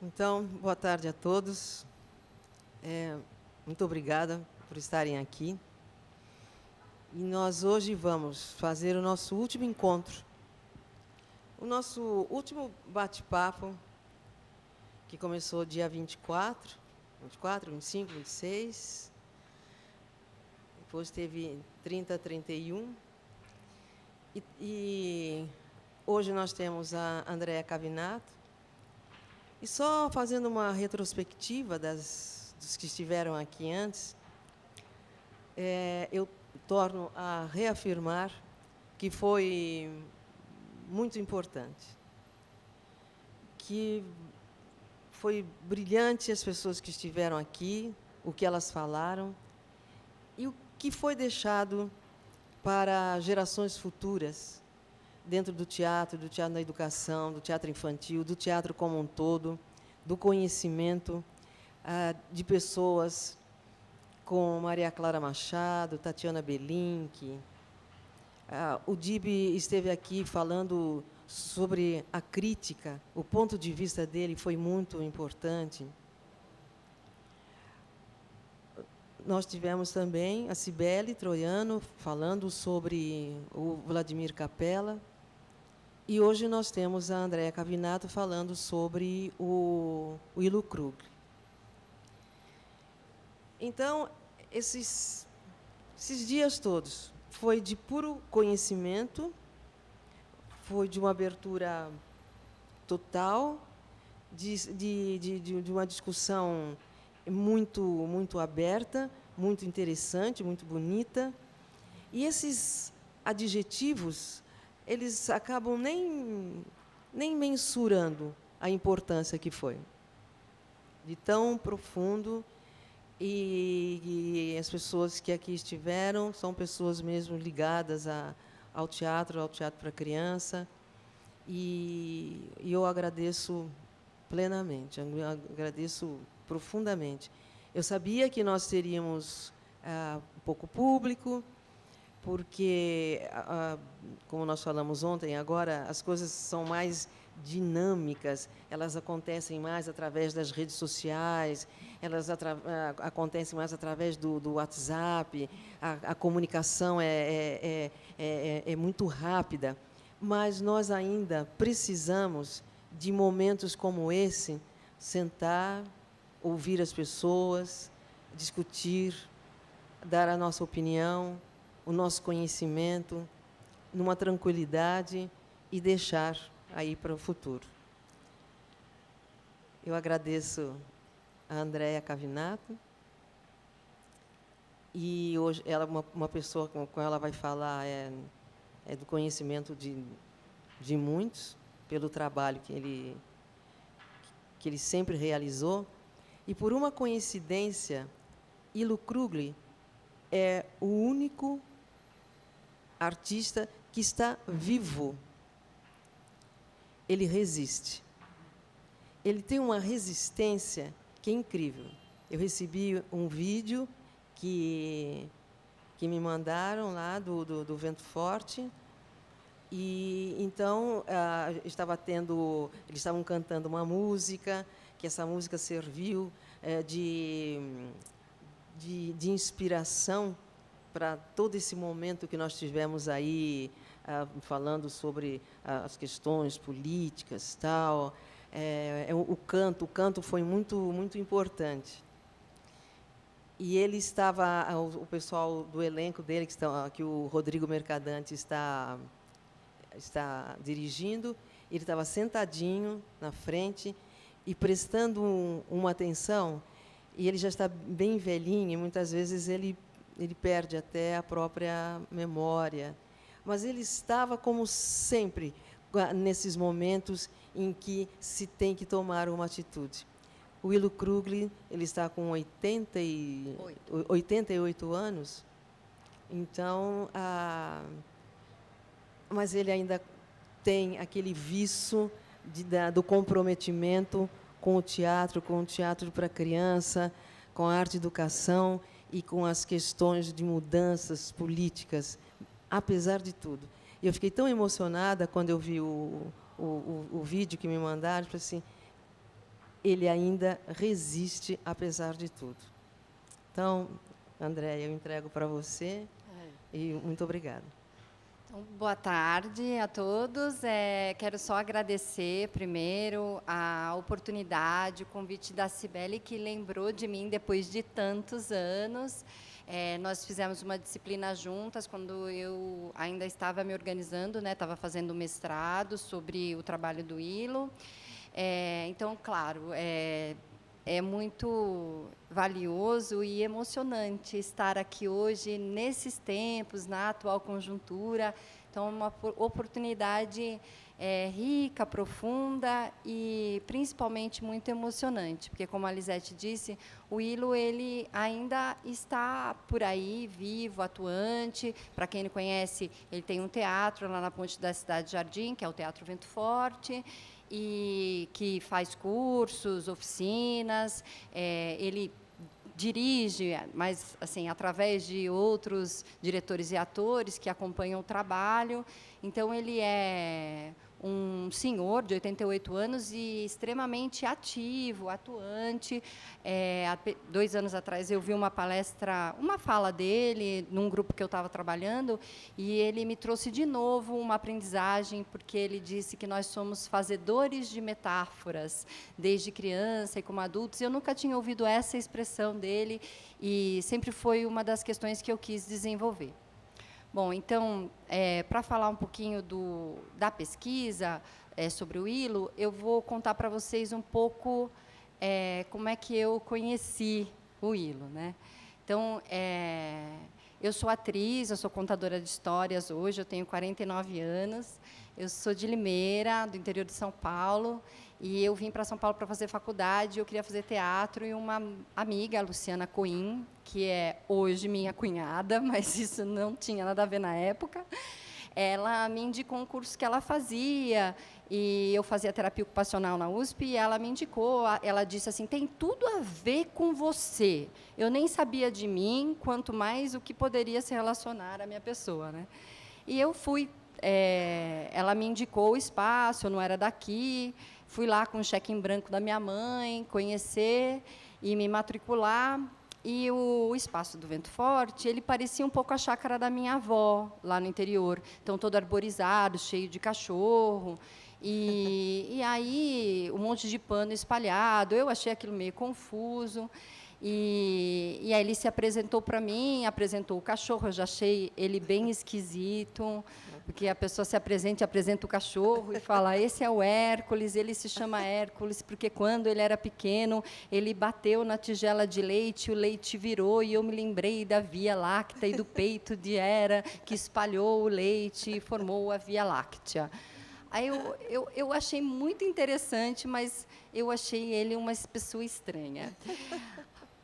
Então, boa tarde a todos. Muito obrigada por estarem aqui. E nós hoje vamos fazer o nosso último encontro, o nosso último bate-papo, que começou dia 24, 25, 26. Depois teve 30, 31. E hoje nós temos a Andréa Cavinato. E só fazendo uma retrospectiva dos que estiveram aqui antes, eu torno a reafirmar que foi muito importante, que foi brilhante as pessoas que estiveram aqui, o que elas falaram, e o que foi deixado para gerações futuras, dentro do teatro da educação, do teatro infantil, do teatro como um todo, do conhecimento de pessoas como Maria Clara Machado, Tatiana Belink. O Dib esteve aqui falando sobre a crítica, o ponto de vista dele foi muito importante. Nós tivemos também a Cibele Troiano falando sobre o Vladimir Capella. E hoje nós temos a Andréa Cavinato falando sobre o Willo Krug. Então, esses dias todos foi de puro conhecimento, foi de uma abertura total, de uma discussão muito aberta, muito interessante, muito bonita. E esses adjetivos, eles acabam nem mensurando a importância que foi. De tão profundo, e as pessoas que aqui estiveram são pessoas mesmo ligadas ao teatro para criança, e eu agradeço plenamente, agradeço profundamente. Eu sabia que nós teríamos pouco público, porque, como nós falamos ontem, agora as coisas são mais dinâmicas, elas acontecem mais através das redes sociais, elas acontecem mais através do WhatsApp, a comunicação é muito rápida, mas nós ainda precisamos de momentos como esse, sentar, ouvir as pessoas, discutir, dar a nossa opinião, o nosso conhecimento, numa tranquilidade, e deixar aí para o futuro. Eu agradeço a Andréa Cavinato, e hoje ela, uma pessoa com ela vai falar é do conhecimento de muitos, pelo trabalho que ele sempre realizou, e por uma coincidência, Willo Krugli é o único artista que está vivo. Ele resiste. Ele tem uma resistência que é incrível. Eu recebi um vídeo que me mandaram lá do Vento Forte, e então eles estavam cantando uma música, que essa música serviu de inspiração para todo esse momento que nós tivemos aí, falando sobre as questões políticas, tal. O canto foi muito importante. E ele estava, o pessoal do elenco dele, que o Rodrigo Mercadante está dirigindo, ele estava sentadinho na frente e prestando uma atenção, e ele já está bem velhinho, e muitas vezes ele perde até a própria memória. Mas ele estava, como sempre, nesses momentos em que se tem que tomar uma atitude. O Willo Krugli, ele está com 88 anos, então, mas ele ainda tem aquele vício do comprometimento com o teatro para criança, com a arte e educação e com as questões de mudanças políticas, apesar de tudo. E eu fiquei tão emocionada quando eu vi o vídeo que me mandaram, falei assim, ele ainda resiste, apesar de tudo. Então, Andréia, eu entrego para você e muito obrigada. Então, boa tarde a todos. Quero só agradecer, primeiro, a oportunidade, o convite da Cibele, que lembrou de mim depois de tantos anos. Nós fizemos uma disciplina juntas quando eu ainda estava me organizando, né? Estava fazendo mestrado sobre o trabalho do ILO. Então, claro, é muito valioso e emocionante estar aqui hoje, nesses tempos, na atual conjuntura. Então, é uma oportunidade rica, profunda e, principalmente, muito emocionante, porque, como a Lisete disse, o ILO ele ainda está por aí, vivo, atuante. Para quem não conhece, ele tem um teatro lá na Ponte da Cidade Jardim, que é o Teatro Vento Forte, e que faz cursos, oficinas, ele dirige, mas assim através de outros diretores e atores que acompanham o trabalho. Então ele é um senhor de 88 anos e extremamente ativo, atuante. Há 2 anos atrás eu vi uma palestra, uma fala dele num grupo que eu estava trabalhando, e ele me trouxe de novo uma aprendizagem, porque ele disse que nós somos fazedores de metáforas desde criança e como adultos. Eu nunca tinha ouvido essa expressão dele e sempre foi uma das questões que eu quis desenvolver. Bom, então, para falar um pouquinho da pesquisa sobre o ILO, eu vou contar para vocês um pouco como é que eu conheci o ILO, né? Então, eu sou atriz, eu sou contadora de histórias hoje, eu tenho 49 anos, eu sou de Limeira, do interior de São Paulo, e eu vim para São Paulo para fazer faculdade, eu queria fazer teatro, e uma amiga, a Luciana Coim, que é hoje minha cunhada, mas isso não tinha nada a ver na época, ela me indicou um curso que ela fazia, e eu fazia terapia ocupacional na USP, e ela me indicou, ela disse assim, tem tudo a ver com você. Eu nem sabia de mim, quanto mais o que poderia se relacionar à minha pessoa, né? E eu fui, ela me indicou o espaço, eu não era daqui, fui lá com o cheque em branco da minha mãe, conhecer e me matricular. E o espaço do Vento Forte, ele parecia um pouco a chácara da minha avó, lá no interior. Então, todo arborizado, cheio de cachorro. E aí, um monte de pano espalhado. Eu achei aquilo meio confuso. E aí ele se apresentou para mim, apresentou o cachorro. Eu já achei ele bem esquisito, porque a pessoa se apresenta e apresenta o cachorro e fala, esse é o Hércules, ele se chama Hércules, porque quando ele era pequeno, ele bateu na tigela de leite, o leite virou, e eu me lembrei da Via Láctea e do peito de Hera, que espalhou o leite e formou a Via Láctea. Aí eu achei muito interessante, mas eu achei ele uma pessoa estranha.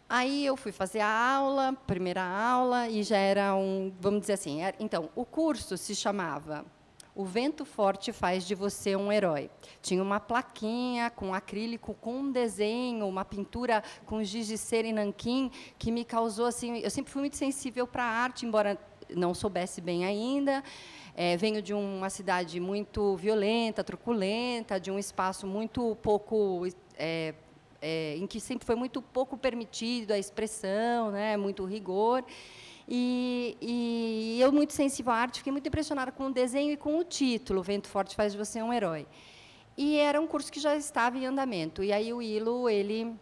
Aí eu fui fazer a aula, primeira aula, e já era vamos dizer assim, então, o curso se chamava O Vento Forte Faz de Você um Herói. Tinha uma plaquinha com acrílico, com um desenho, uma pintura com giz de cera e nanquim, que me causou, assim, eu sempre fui muito sensível para a arte, embora não soubesse bem ainda. Venho de uma cidade muito violenta, truculenta, de um espaço muito pouco... em que sempre foi muito pouco permitido a expressão, né, muito rigor. E eu, muito sensível à arte, fiquei muito impressionada com o desenho e com o título, Vento Forte Faz de Você um Herói. E era um curso que já estava em andamento. E aí o ILO, ele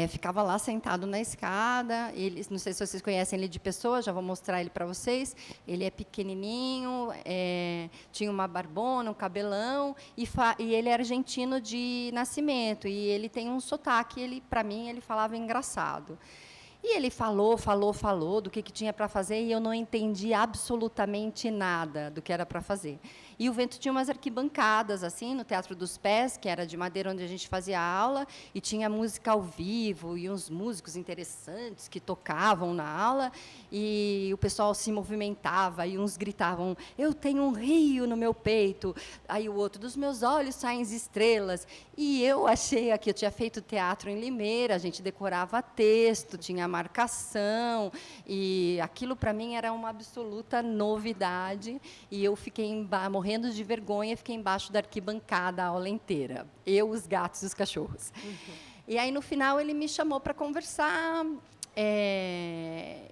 ficava lá sentado na escada. Ele, não sei se vocês conhecem ele de pessoa, já vou mostrar ele para vocês. Ele é pequenininho, tinha uma barbona, um cabelão, e ele é argentino de nascimento. E ele tem um sotaque, para mim, ele falava engraçado. E ele falou do que tinha para fazer, e eu não entendi absolutamente nada do que era para fazer. E o Vento tinha umas arquibancadas, assim, no Teatro dos Pés, que era de madeira, onde a gente fazia aula, e tinha música ao vivo, e uns músicos interessantes que tocavam na aula, e o pessoal se movimentava, e uns gritavam, eu tenho um rio no meu peito, aí o outro, dos meus olhos saem estrelas. E eu achei que eu tinha feito teatro em Limeira, a gente decorava texto, tinha marcação, e aquilo, para mim, era uma absoluta novidade, e eu fiquei morrendo morrendo de vergonha, fiquei embaixo da arquibancada a aula inteira. Eu, os gatos e os cachorros. E aí, no final, ele me chamou para conversar.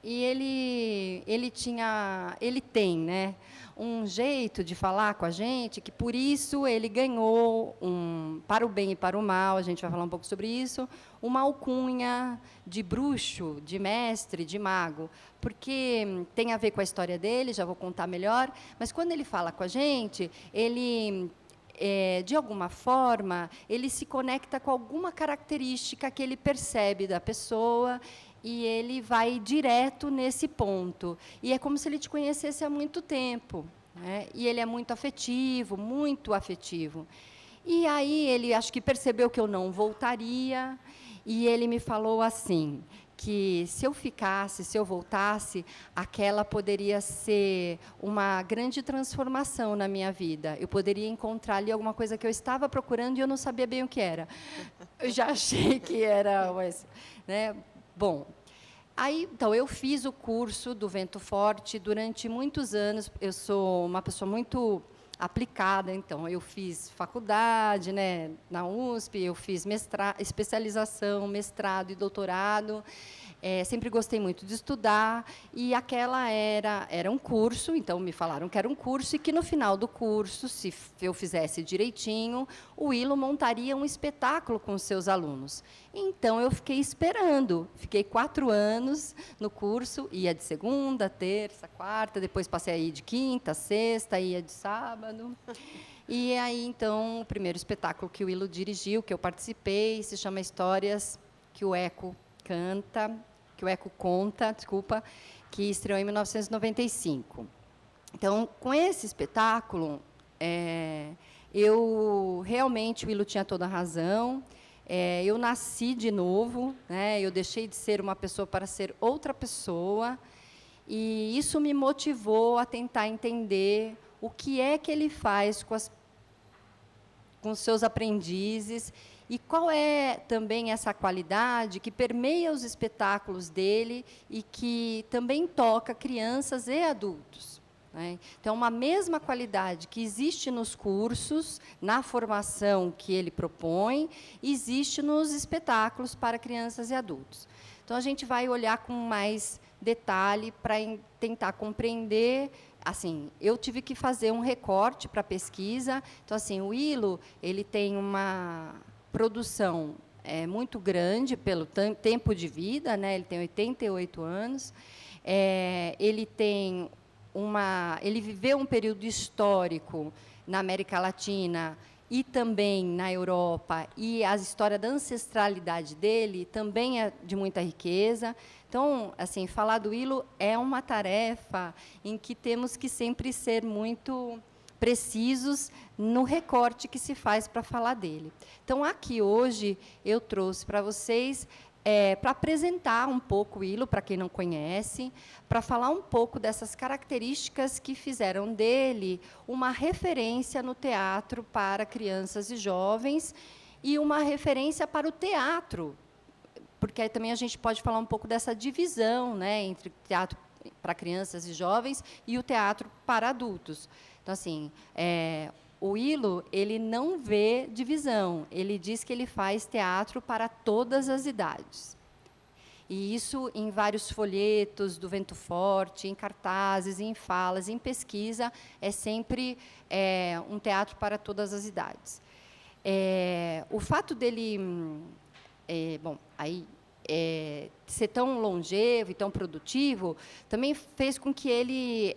E ele tem, né, um jeito de falar com a gente, que por isso ele ganhou, para o bem e para o mal, a gente vai falar um pouco sobre isso, uma alcunha de bruxo, de mestre, de mago, porque tem a ver com a história dele, já vou contar melhor, mas quando ele fala com a gente, ele... de alguma forma, ele se conecta com alguma característica que ele percebe da pessoa e ele vai direto nesse ponto. E é como se ele te conhecesse há muito tempo, né? E ele é muito afetivo, muito afetivo. E aí ele, acho que percebeu que eu não voltaria, e ele me falou assim, que se eu ficasse, se eu voltasse, aquela poderia ser uma grande transformação na minha vida. Eu poderia encontrar ali alguma coisa que eu estava procurando e eu não sabia bem o que era. Eu já achei que era... né? Bom, aí, então, eu fiz o curso do Vento Forte durante muitos anos. Eu sou uma pessoa muito aplicada, então, eu fiz faculdade, né, na USP, eu fiz especialização, mestrado e doutorado. Sempre gostei muito de estudar, e aquela era um curso, então me falaram que era um curso, e que no final do curso, se eu fizesse direitinho, o Willo montaria um espetáculo com os seus alunos. Então, eu fiquei esperando, fiquei 4 anos no curso, ia de segunda, terça, quarta, depois passei a ir de quinta, sexta, ia de sábado. E aí, então, o primeiro espetáculo que o Willo dirigiu, que eu participei, se chama Histórias que o Eco conta, desculpa, que estreou em 1995. Então, com esse espetáculo, eu realmente, o Willo tinha toda a razão, eu nasci de novo, né, eu deixei de ser uma pessoa para ser outra pessoa, e isso me motivou a tentar entender o que é que ele faz com os seus aprendizes, e qual é também essa qualidade que permeia os espetáculos dele e que também toca crianças e adultos, né? Então, uma mesma qualidade que existe nos cursos, na formação que ele propõe, existe nos espetáculos para crianças e adultos. Então, a gente vai olhar com mais detalhe para tentar compreender. Assim, eu tive que fazer um recorte para a pesquisa. Então, assim, o Willo, ele tem uma produção muito grande pelo tempo de vida, né? Ele tem 88 anos. Ele viveu um período histórico na América Latina e também na Europa, e a história da ancestralidade dele também é de muita riqueza. Então, assim, falar do Willo é uma tarefa em que temos que sempre ser muito precisos no recorte que se faz para falar dele. Então, aqui hoje eu trouxe para vocês, para apresentar um pouco o Willo, para quem não conhece, para falar um pouco dessas características que fizeram dele uma referência no teatro para crianças e jovens, e uma referência para o teatro, porque aí também a gente pode falar um pouco dessa divisão, né, entre teatro para crianças e jovens e o teatro para adultos. Então, assim, o Willo, ele não vê divisão, ele diz que ele faz teatro para todas as idades. E isso em vários folhetos do Vento Forte, em cartazes, em falas, em pesquisa, é sempre um teatro para todas as idades. O fato dele, ser tão longevo e tão produtivo, também fez com que ele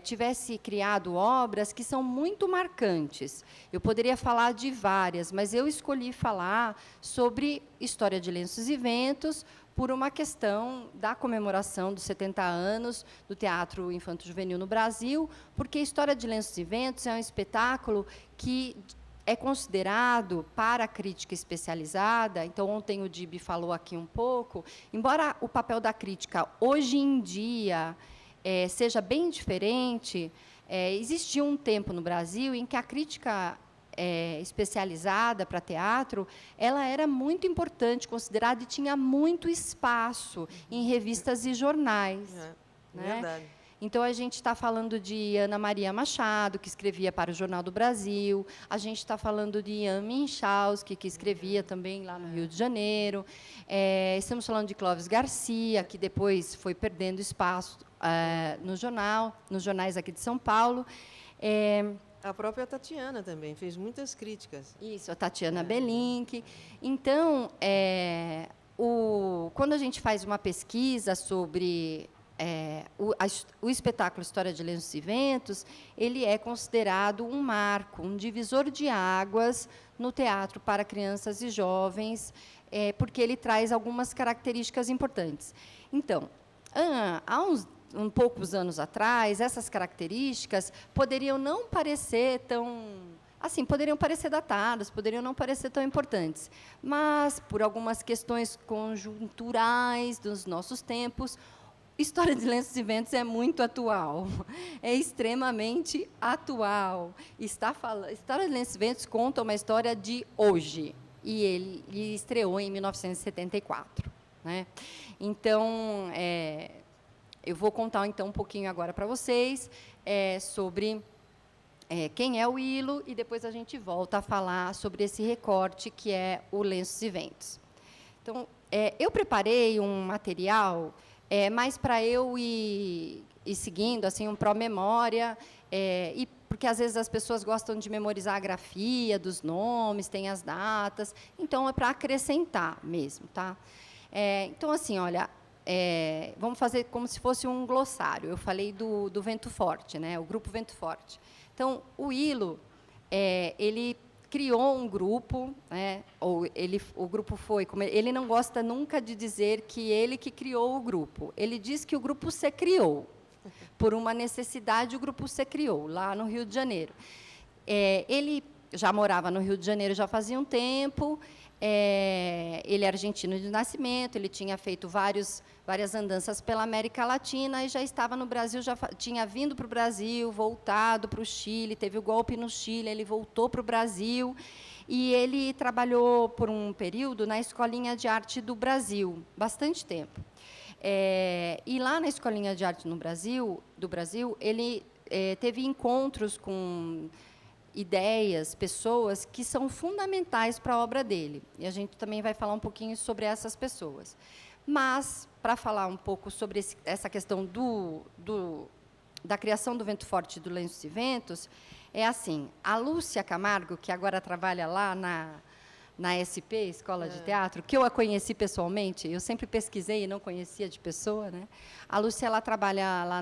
tivesse criado obras que são muito marcantes. Eu poderia falar de várias, mas eu escolhi falar sobre História de Lenços e Ventos, por uma questão da comemoração dos 70 anos do Teatro Infanto-Juvenil no Brasil, porque História de Lenços e Ventos é um espetáculo que é considerado, para a crítica especializada, então, ontem o Dibi falou aqui um pouco, embora o papel da crítica, hoje em dia, seja bem diferente, existiu um tempo no Brasil em que a crítica especializada para teatro, ela era muito importante, considerada, e tinha muito espaço em revistas e jornais. Verdade. Então, a gente está falando de Ana Maria Machado, que escrevia para o Jornal do Brasil. A gente está falando de Ian Minchalski, que escrevia também lá no Rio de Janeiro. Estamos falando de Clóvis Garcia, que depois foi perdendo espaço no jornal, nos jornais aqui de São Paulo. A própria Tatiana também fez muitas críticas. Isso, a Tatiana Belink. Então, quando a gente faz uma pesquisa sobre o espetáculo História de Lenços e Ventos, ele é considerado um marco, um divisor de águas no teatro para crianças e jovens, porque ele traz algumas características importantes. Então, há uns poucos anos atrás, essas características poderiam não parecer tão... Assim, poderiam parecer datadas, poderiam não parecer tão importantes, mas, por algumas questões conjunturais dos nossos tempos, História de Lenços e Ventos é muito atual, é extremamente atual. História de Lenços e Ventos conta uma história de hoje, e ele estreou em 1974. Né? Então, eu vou contar então um pouquinho agora para vocês sobre quem é o Ilo, e depois a gente volta a falar sobre esse recorte que é o Lenços e Ventos. Então, eu preparei um material mais para eu ir seguindo assim, um pró-memória, e porque às vezes as pessoas gostam de memorizar a grafia dos nomes, tem as datas, então é para acrescentar mesmo. Tá? Então, assim, olha, vamos fazer como se fosse um glossário. Eu falei do Vento Forte, né, o Grupo Vento Forte. Então, o Ilo, ele criou um grupo, né, o grupo foi... Ele não gosta nunca de dizer que ele que criou o grupo. Ele diz que o grupo se criou. Por uma necessidade, o grupo se criou, lá no Rio de Janeiro. Ele já morava no Rio de Janeiro já fazia um tempo. Ele é argentino de nascimento, ele tinha feito várias andanças pela América Latina e já estava no Brasil, já tinha vindo para o Brasil, voltado para o Chile, teve o golpe no Chile, ele voltou para o Brasil e ele trabalhou por um período na Escolinha de Arte do Brasil, bastante tempo. E lá na Escolinha de Arte do Brasil, ele teve encontros com ideias, pessoas que são fundamentais para a obra dele. E a gente também vai falar um pouquinho sobre essas pessoas. Mas, para falar um pouco sobre essa questão da criação do Vento Forte e do Lenços e Ventos, é assim, a Lúcia Camargo, que agora trabalha lá na SP, Escola de Teatro, que eu a conheci pessoalmente, eu sempre pesquisei e não conhecia de pessoa, né? A Lúcia, ela trabalha lá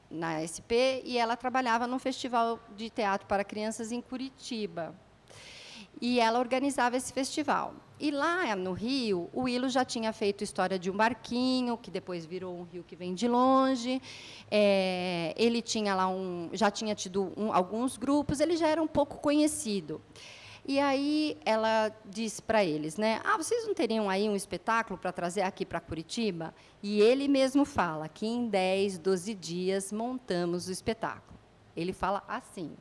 na SP, e ela trabalhava num festival de teatro para crianças em Curitiba. E ela organizava esse festival. E lá no Rio, o Ilo já tinha feito História de um Barquinho, que depois virou Um Rio que Vem de Longe. Ele tinha lá já tinha tido alguns grupos, ele já era um pouco conhecido. E aí ela disse para eles, né, vocês não teriam aí um espetáculo para trazer aqui para Curitiba? E ele mesmo fala que em 10, 12 dias montamos o espetáculo. Ele fala assim.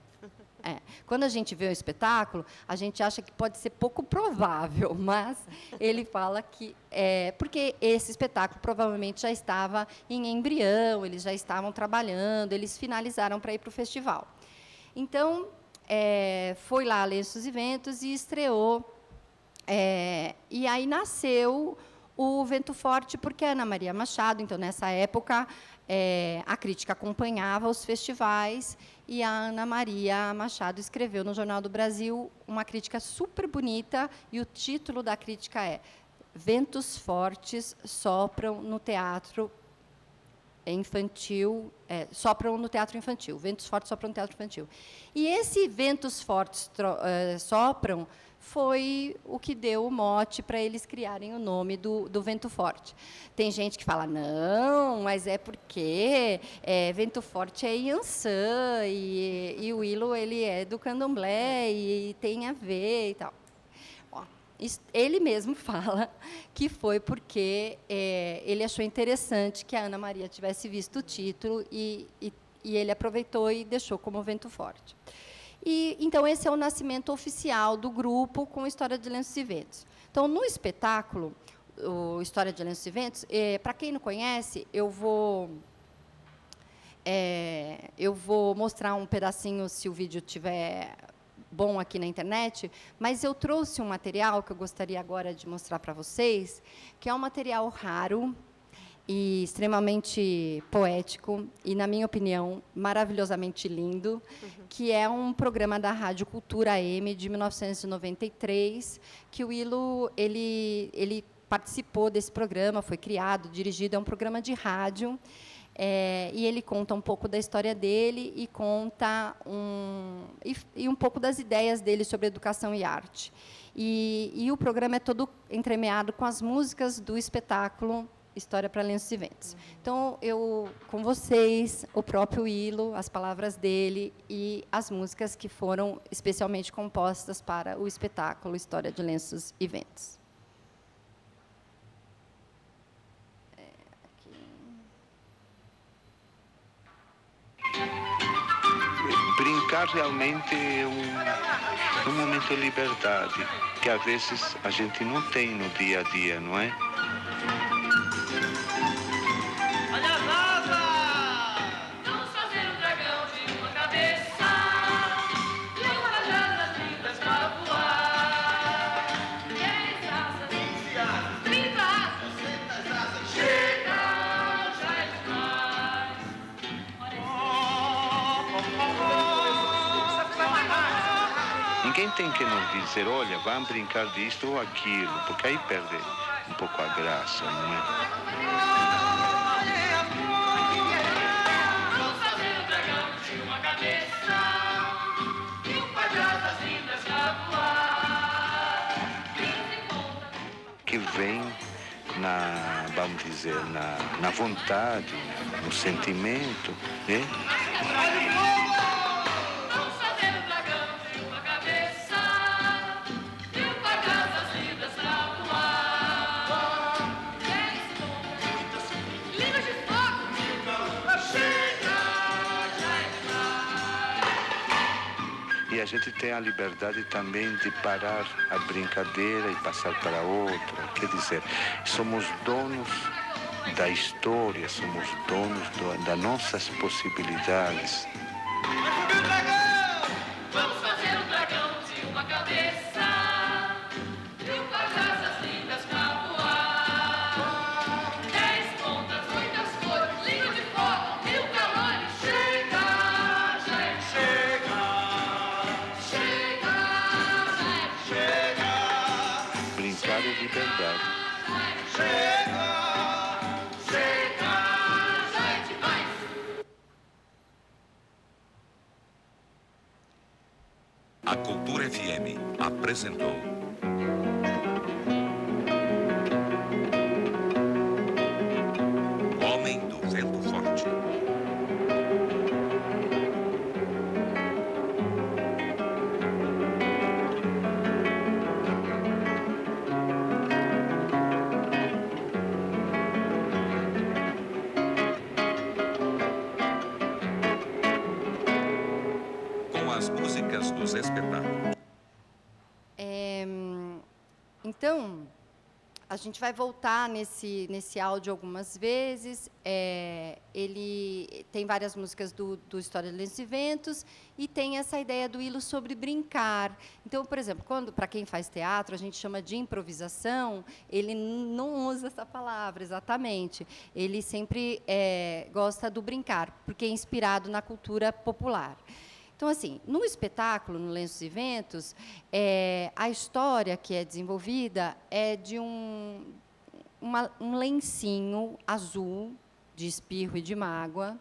Quando a gente vê o espetáculo, a gente acha que pode ser pouco provável, mas ele fala que porque esse espetáculo provavelmente já estava em embrião, eles já estavam trabalhando, eles finalizaram para ir para o festival. Então, foi lá a Lenços e Ventos e estreou. E aí nasceu o Vento Forte, porque a Ana Maria Machado, então, nessa época, a crítica acompanhava os festivais, e a Ana Maria Machado escreveu no Jornal do Brasil uma crítica super bonita, e o título da crítica é Ventos Fortes sopram no teatro infantil, sopram no teatro infantil, Ventos Fortes sopram no teatro infantil. E esse Ventos Fortes sopram foi o que deu o mote para eles criarem o nome do Vento Forte. Tem gente que fala, não, mas é porque Vento Forte é Iansã, e o Ilo ele é do candomblé, e tem a ver e tal. Ele mesmo fala que foi porque ele achou interessante que a Ana Maria tivesse visto o título e ele aproveitou e deixou como Vento Forte. Então, esse é o nascimento oficial do grupo com História de Lenços e Ventos. Então, no espetáculo, o História de Lenços e Ventos, para quem não conhece, eu vou eu vou mostrar um pedacinho, se o vídeo estiver bom aqui na internet, mas eu trouxe um material que eu gostaria agora de mostrar para vocês, que é um material raro e extremamente poético e, na minha opinião, maravilhosamente lindo, que é um programa da Rádio Cultura AM de 1993, que o Ilo ele participou desse programa, foi criado, dirigido, é um programa de rádio. E ele conta um pouco da história dele e conta um pouco das ideias dele sobre educação e arte. E o programa é todo entremeado com as músicas do espetáculo História para Lenços e Ventos. Então, com vocês, o próprio Ilo, as palavras dele e as músicas que foram especialmente compostas para o espetáculo História de Lenços e Ventos. Brincar realmente é um momento de liberdade, que às vezes a gente não tem no dia a dia, não é? Olha as asas! Vamos fazer um dragão de uma cabeça e umas asas lindas para voar. 10 asas, 15 asas, 30 asas, 200 asas. Chega, já é demais. Ninguém tem que nos dizer, olha, vamos brincar disto ou aquilo, porque aí perde um pouco a graça, não é? Vamos fazer um dragão de uma cabeça e um par de asas lindas para voar. 15 pontas. Que vem vamos dizer, na vontade, no sentimento, né? Vamos fazer um dragão de uma cabeça e um par de asas lindas para voar. 10 pontas, línguas de fogo. Chega, já é demais. E a gente tem a liberdade também de parar a brincadeira e passar para outra. Quer dizer, somos donos da história, somos donos das nossas possibilidades. Vamos fazer um dragão de uma cabeça e um par de asas lindas pra voar. 10 pontas, muitas cores, língua de fogo, 1000 calores. Chega, já é. Chega, já é. Brincar é liberdade. Chega, já é demais. A Cultura FM apresentou Homem do Vento Forte. Com as músicas dos espetáculos. Então, a gente vai voltar nesse áudio algumas vezes. Ele tem várias músicas do História de Lenços e Ventos e tem essa ideia do Ilo sobre brincar. Então, por exemplo, para quem faz teatro, a gente chama de improvisação, ele não usa essa palavra exatamente. Ele sempre gosta do brincar, porque é inspirado na cultura popular. Então, assim, no espetáculo, no Lenços e Ventos, a história que é desenvolvida é de um lencinho azul, de espirro e de mágoa.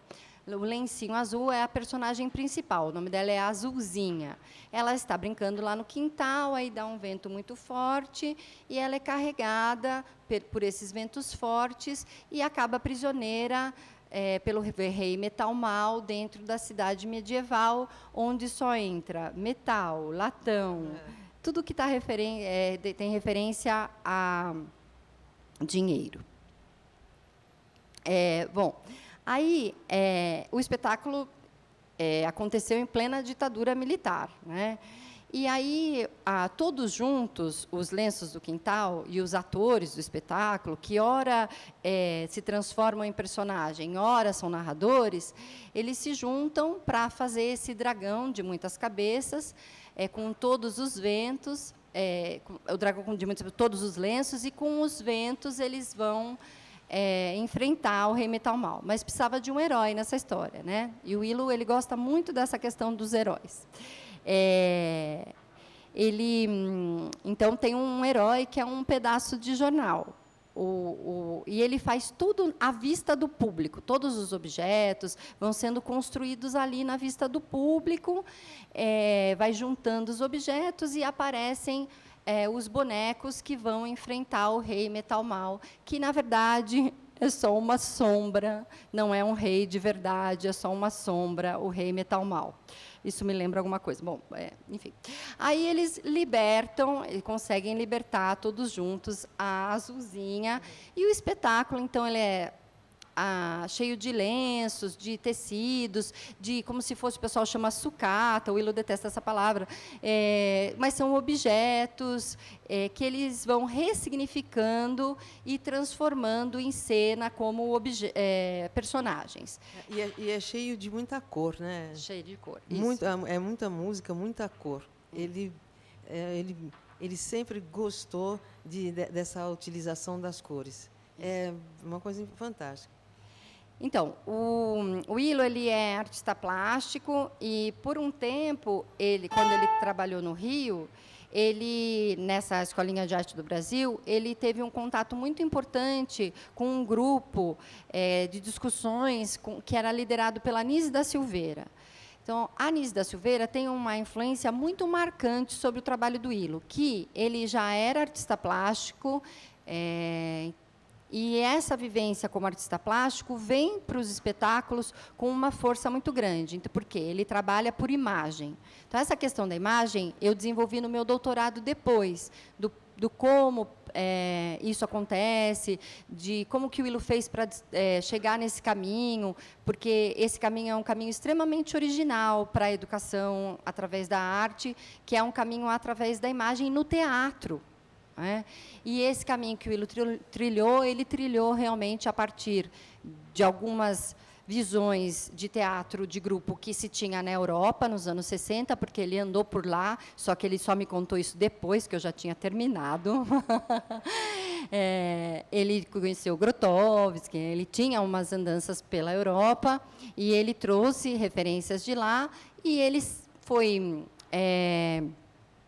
O lencinho azul é a personagem principal, o nome dela é Azulzinha. Ela está brincando lá no quintal, aí dá um vento muito forte, e ela é carregada por esses ventos fortes e acaba prisioneira pelo rei Metal Mal dentro da cidade medieval, onde só entra metal, latão, tudo que tem referência a dinheiro. Bom, aí o espetáculo aconteceu em plena ditadura militar, né? E aí, todos juntos, os lenços do quintal e os atores do espetáculo, que ora se transformam em personagem, ora são narradores, eles se juntam para fazer esse dragão de muitas cabeças, com todos os ventos, o dragão de todos os lenços, e com os ventos eles vão enfrentar o Rei Metal Mal. Mas precisava de um herói nessa história, né? E o Willow, ele gosta muito dessa questão dos heróis. Ele, então, tem um herói que é um pedaço de jornal. E ele faz tudo à vista do público. Todos os objetos vão sendo construídos ali na vista do público, vai juntando os objetos e aparecem os bonecos que vão enfrentar o Rei Metal Mal, que, na verdade, é só uma sombra, não é um rei de verdade, é só uma sombra, o Rei Metal Mal. Isso me lembra alguma coisa. Bom, enfim. Aí eles conseguem libertar todos juntos a Azulzinha. E o espetáculo, então, ele é cheio de lenços, de tecidos, como se fosse, o pessoal chama sucata, o Willow detesta essa palavra, mas são objetos que eles vão ressignificando e transformando em cena como personagens. E é cheio de muita cor, né? Cheio de cor. É muita música, muita cor. Ele sempre gostou dessa utilização das cores. É uma coisa fantástica. Então, o Willow, ele é artista plástico e, por um tempo, quando ele trabalhou no Rio, nessa Escolinha de Arte do Brasil, ele teve um contato muito importante com um grupo de discussões que era liderado pela Anísio da Silveira. Então, a Anísio da Silveira tem uma influência muito marcante sobre o trabalho do Willow, que ele já era artista plástico, e essa vivência como artista plástico vem para os espetáculos com uma força muito grande. Então, por quê? Ele trabalha por imagem. Então, essa questão da imagem eu desenvolvi no meu doutorado depois, do como isso acontece, de como que o Willow fez para chegar nesse caminho, porque esse caminho é um caminho extremamente original para a educação através da arte, que é um caminho através da imagem no teatro. E esse caminho que o Willow trilhou, ele trilhou realmente a partir de algumas visões de teatro de grupo que se tinha na Europa nos anos 60, porque ele andou por lá, só que ele só me contou isso depois que eu já tinha terminado. Ele conheceu Grotowski, ele tinha umas andanças pela Europa, e ele trouxe referências de lá, e ele foi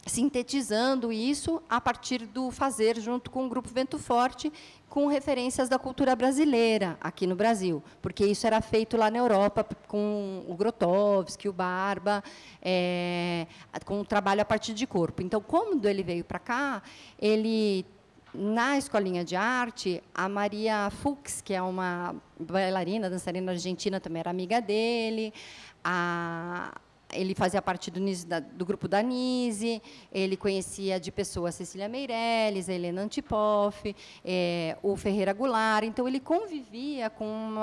sintetizando isso a partir do fazer junto com o Grupo Vento Forte, com referências da cultura brasileira aqui no Brasil, porque isso era feito lá na Europa com o Grotowski, o Barba, com o trabalho a partir de corpo. Então, quando ele veio para cá, na Escolinha de Arte, a Maria Fuchs, que é uma bailarina, dançarina argentina, também era amiga dele, ele fazia parte do grupo da Nise, ele conhecia de pessoa a Cecília Meirelles, a Helena Antipoff, o Ferreira Goulart. Então, ele convivia com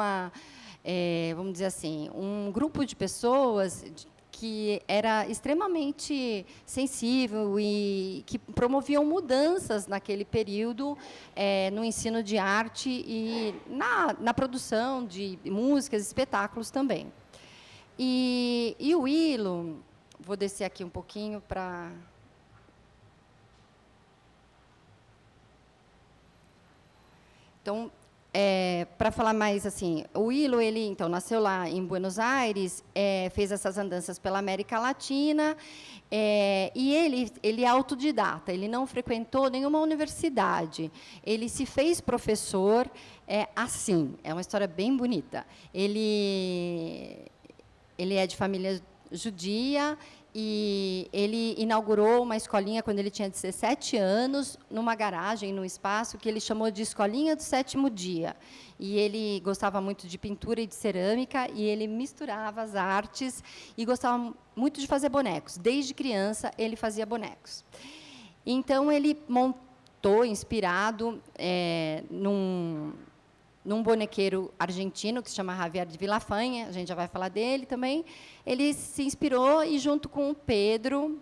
vamos dizer assim, um grupo de pessoas que era extremamente sensível e que promoviam mudanças naquele período no ensino de arte e na produção de músicas, espetáculos também. E o Willow, vou descer aqui um pouquinho para... Então, para falar mais assim, o Willow, ele então nasceu lá em Buenos Aires, fez essas andanças pela América Latina, e ele é autodidata, ele não frequentou nenhuma universidade, ele se fez professor assim, é uma história bem bonita. Ele é de família judia e ele inaugurou uma escolinha quando ele tinha 17 anos, numa garagem, num espaço que ele chamou de Escolinha do Sétimo Dia. E ele gostava muito de pintura e de cerâmica, e ele misturava as artes e gostava muito de fazer bonecos. Desde criança, ele fazia bonecos. Então, ele montou, inspirado num bonequeiro argentino, que se chama Javier de Villafañe, a gente já vai falar dele também. Ele se inspirou e, junto com o Pedro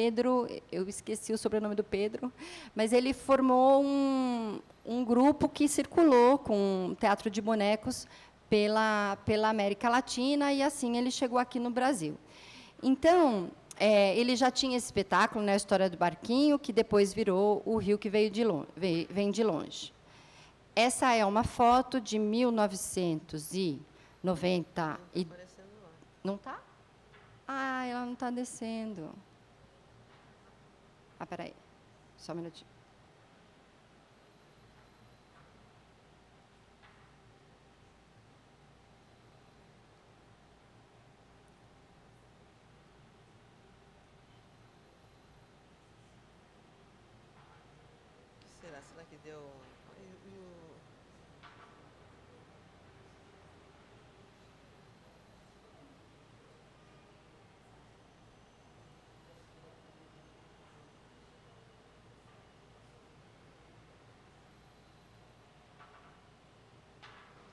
Pedro, eu esqueci o sobrenome do Pedro, mas ele formou um grupo que circulou com teatro de bonecos pela América Latina, e assim ele chegou aqui no Brasil. Então, ele já tinha esse espetáculo, né, a História do Barquinho, que depois virou O Rio que Vem de Longe. Essa é uma foto de 1990. Não está? Ah, ela não está descendo. Ah, peraí. Só um minutinho. O que será? Será que deu...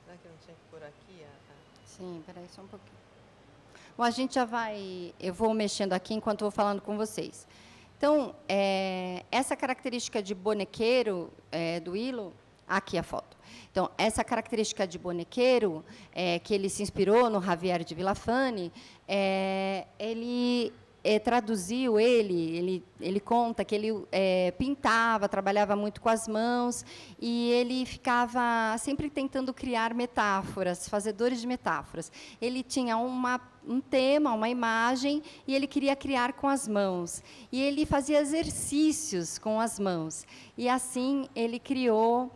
Será que não tinha que pôr aqui? Sim, peraí, só um pouquinho. Bom, a gente já vai... Eu vou mexendo aqui enquanto vou falando com vocês. Então, essa característica de bonequeiro do Willo... Aqui a foto. Então, essa característica de bonequeiro, que ele se inspirou no Javier de Villafane, ele traduziu ele conta que ele pintava, trabalhava muito com as mãos, e ele ficava sempre tentando criar metáforas, fazedores de metáforas. Ele tinha um tema, uma imagem, e ele queria criar com as mãos. E ele fazia exercícios com as mãos. E, assim, ele criou...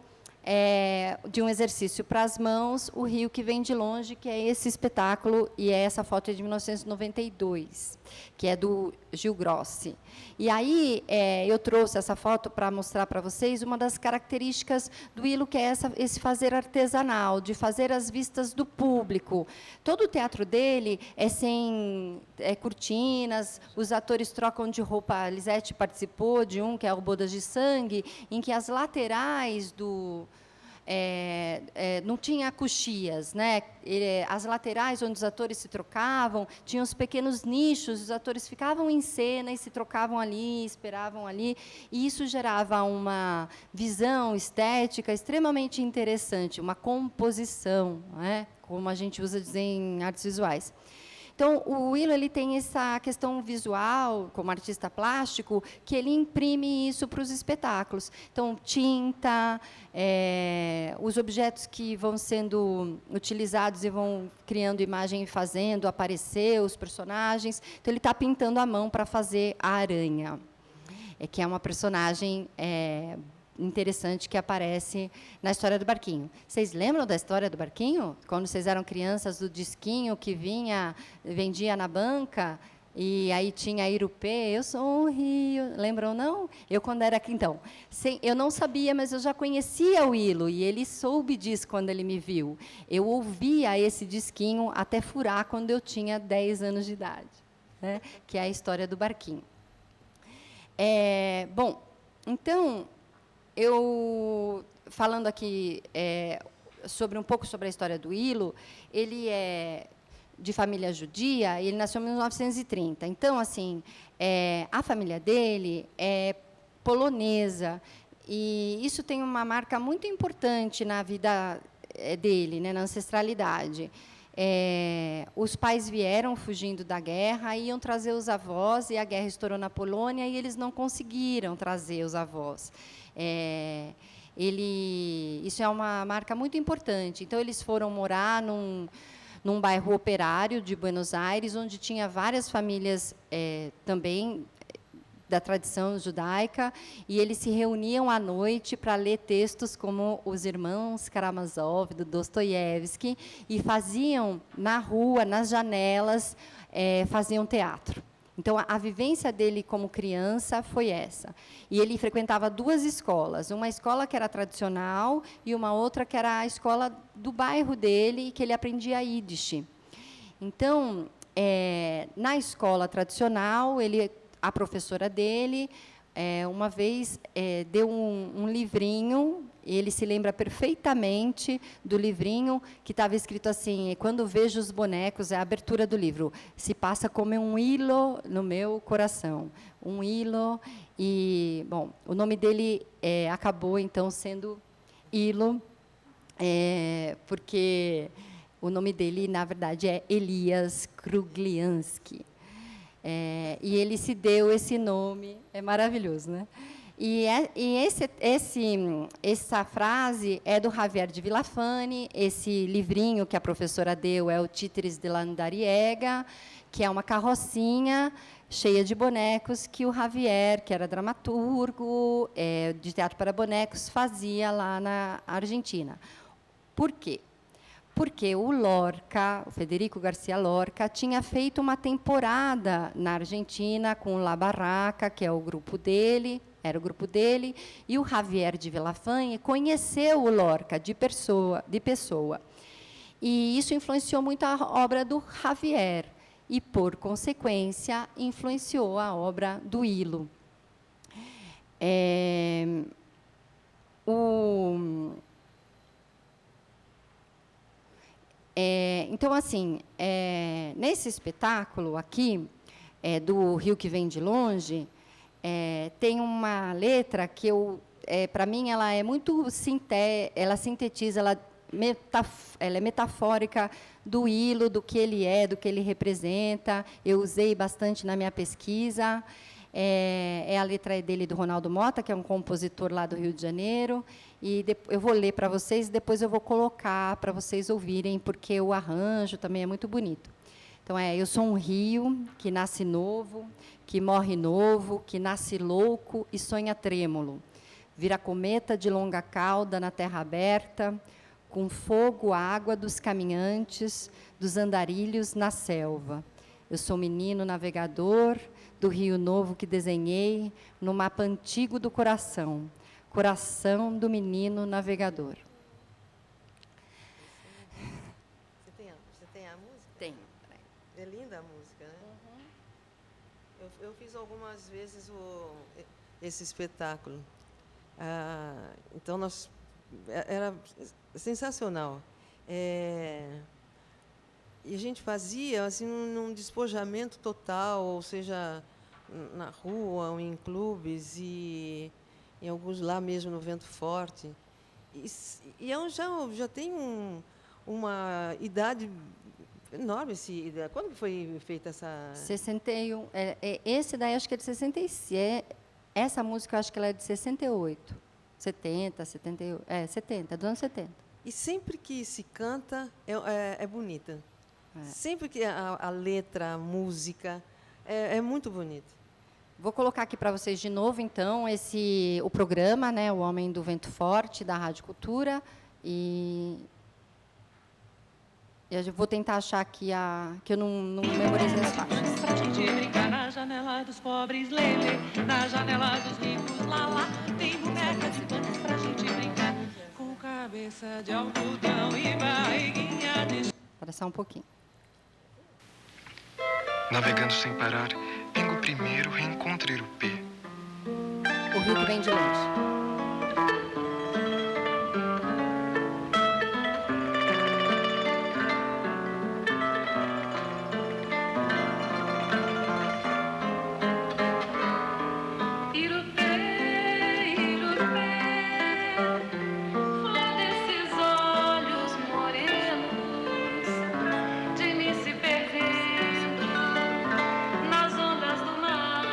de um exercício para as mãos, O Rio que Vem de Longe, que é esse espetáculo, e essa foto é de 1992, que é do Gil Grossi. E aí, eu trouxe essa foto para mostrar para vocês uma das características do Willo, que é esse fazer artesanal, de fazer as vistas do público. Todo o teatro dele é sem cortinas, os atores trocam de roupa. A Lisete participou de um, que é o Bodas de Sangue, em que as laterais não tinha coxias, né? As laterais onde os atores se trocavam, tinham os pequenos nichos, os atores ficavam em cena e se trocavam ali, esperavam ali, e isso gerava uma visão estética extremamente interessante, uma composição, né? Como a gente usa dizer em artes visuais. Então, o Willo ele tem essa questão visual, como artista plástico, que ele imprime isso para os espetáculos. Então, tinta, os objetos que vão sendo utilizados e vão criando imagem e fazendo aparecer os personagens. Então, ele está pintando à mão para fazer a aranha, que é uma personagem interessante que aparece na História do Barquinho. Vocês lembram da História do Barquinho? Quando vocês eram crianças, do disquinho que vendia na banca, e aí tinha Irupê, eu sou um rio. Lembram, não? Eu, quando era aqui, então, eu não sabia, mas eu já conhecia o Willo, e ele soube disso quando ele me viu. Eu ouvia esse disquinho até furar quando eu tinha 10 anos de idade, né? Que é a História do Barquinho. Bom, então... Eu, falando aqui um pouco sobre a história do Willo, ele é de família judia, ele nasceu em 1930. Então, assim, a família dele é polonesa, e isso tem uma marca muito importante na vida dele, né, na ancestralidade. Os pais vieram fugindo da guerra, iam trazer os avós, e a guerra estourou na Polônia, e eles não conseguiram trazer os avós. Isso é uma marca muito importante. Então, eles foram morar num bairro operário de Buenos Aires, onde tinha várias famílias também da tradição judaica, e eles se reuniam à noite para ler textos como Os Irmãos Karamazov, do Dostoiévski, e faziam na rua, nas janelas, faziam teatro. Então, a vivência dele como criança foi essa. E ele frequentava 2 escolas, uma escola que era tradicional e uma outra que era a escola do bairro dele, que ele aprendia Yiddish. Então, na escola tradicional, a professora dele uma vez deu um livrinho. Ele se lembra perfeitamente do livrinho que estava escrito assim: quando vejo os bonecos, é a abertura do livro, se passa como um hilo no meu coração, um hilo. E, bom, o nome dele acabou, então, sendo Hilo, porque o nome dele, na verdade, é Elias Krugliansky. E ele se deu esse nome, é maravilhoso, né? Essa frase é do Javier de Villafane. Esse livrinho que a professora deu é o Títeres de l'Andariega, que é uma carrocinha cheia de bonecos que o Javier, que era dramaturgo de teatro para bonecos, fazia lá na Argentina. Por quê? Porque o Lorca, o Federico Garcia Lorca, tinha feito uma temporada na Argentina com o La Barraca, que é o grupo dele, era o grupo dele, e o Javier de Villafane conheceu o Lorca de pessoa. E isso influenciou muito a obra do Javier, e, por consequência, influenciou a obra do Hilo. Então, assim, nesse espetáculo aqui, do Rio que Vem de Longe, tem uma letra que, para mim, ela é muito ela sintetiza, ela é metafórica do Hilo, do que ele é, do que ele representa. Eu usei bastante na minha pesquisa. A letra dele, do Ronaldo Mota, que é um compositor lá do Rio de Janeiro. E eu vou ler para vocês, depois eu vou colocar para vocês ouvirem, porque o arranjo também é muito bonito. Então, eu sou um rio que nasce novo, que morre novo, que nasce louco e sonha trêmulo. Vira cometa de longa cauda na terra aberta, com fogo, água dos caminhantes, dos andarilhos na selva. Eu sou menino navegador do rio novo que desenhei no mapa antigo do coração, coração do menino navegador. Você tem a música? Tenho. É linda a música, né? Uhum. Eu fiz algumas vezes esse espetáculo. Então, era sensacional. E a gente fazia assim, num despojamento total, ou seja, na rua, ou em clubes, e em alguns lá mesmo no Vento Forte. E eu já tenho uma idade enorme. Quando foi feita essa... 61. Esse daí acho que é de 66. Essa música eu acho que ela é de 68. 70, 78. 70, dos anos 70. E sempre que se canta, é bonita. Sempre que a letra, a música, é muito bonita. Vou colocar aqui para vocês de novo, então, o programa, né, O Homem do Vento Forte, da Rádio Cultura. E eu vou tentar achar aqui que eu não memorizei as faixas. Pra gente brincar na janela dos pobres, lele, na janela dos ricos, lá, tem bonecas e panos pra gente brincar, com cabeça de algodão e barriguinha de... Espera só um pouquinho. Navegando sem parar, pingo primeiro, reencontro Irupê. O rio que vem de longe. Nas ondas do mar.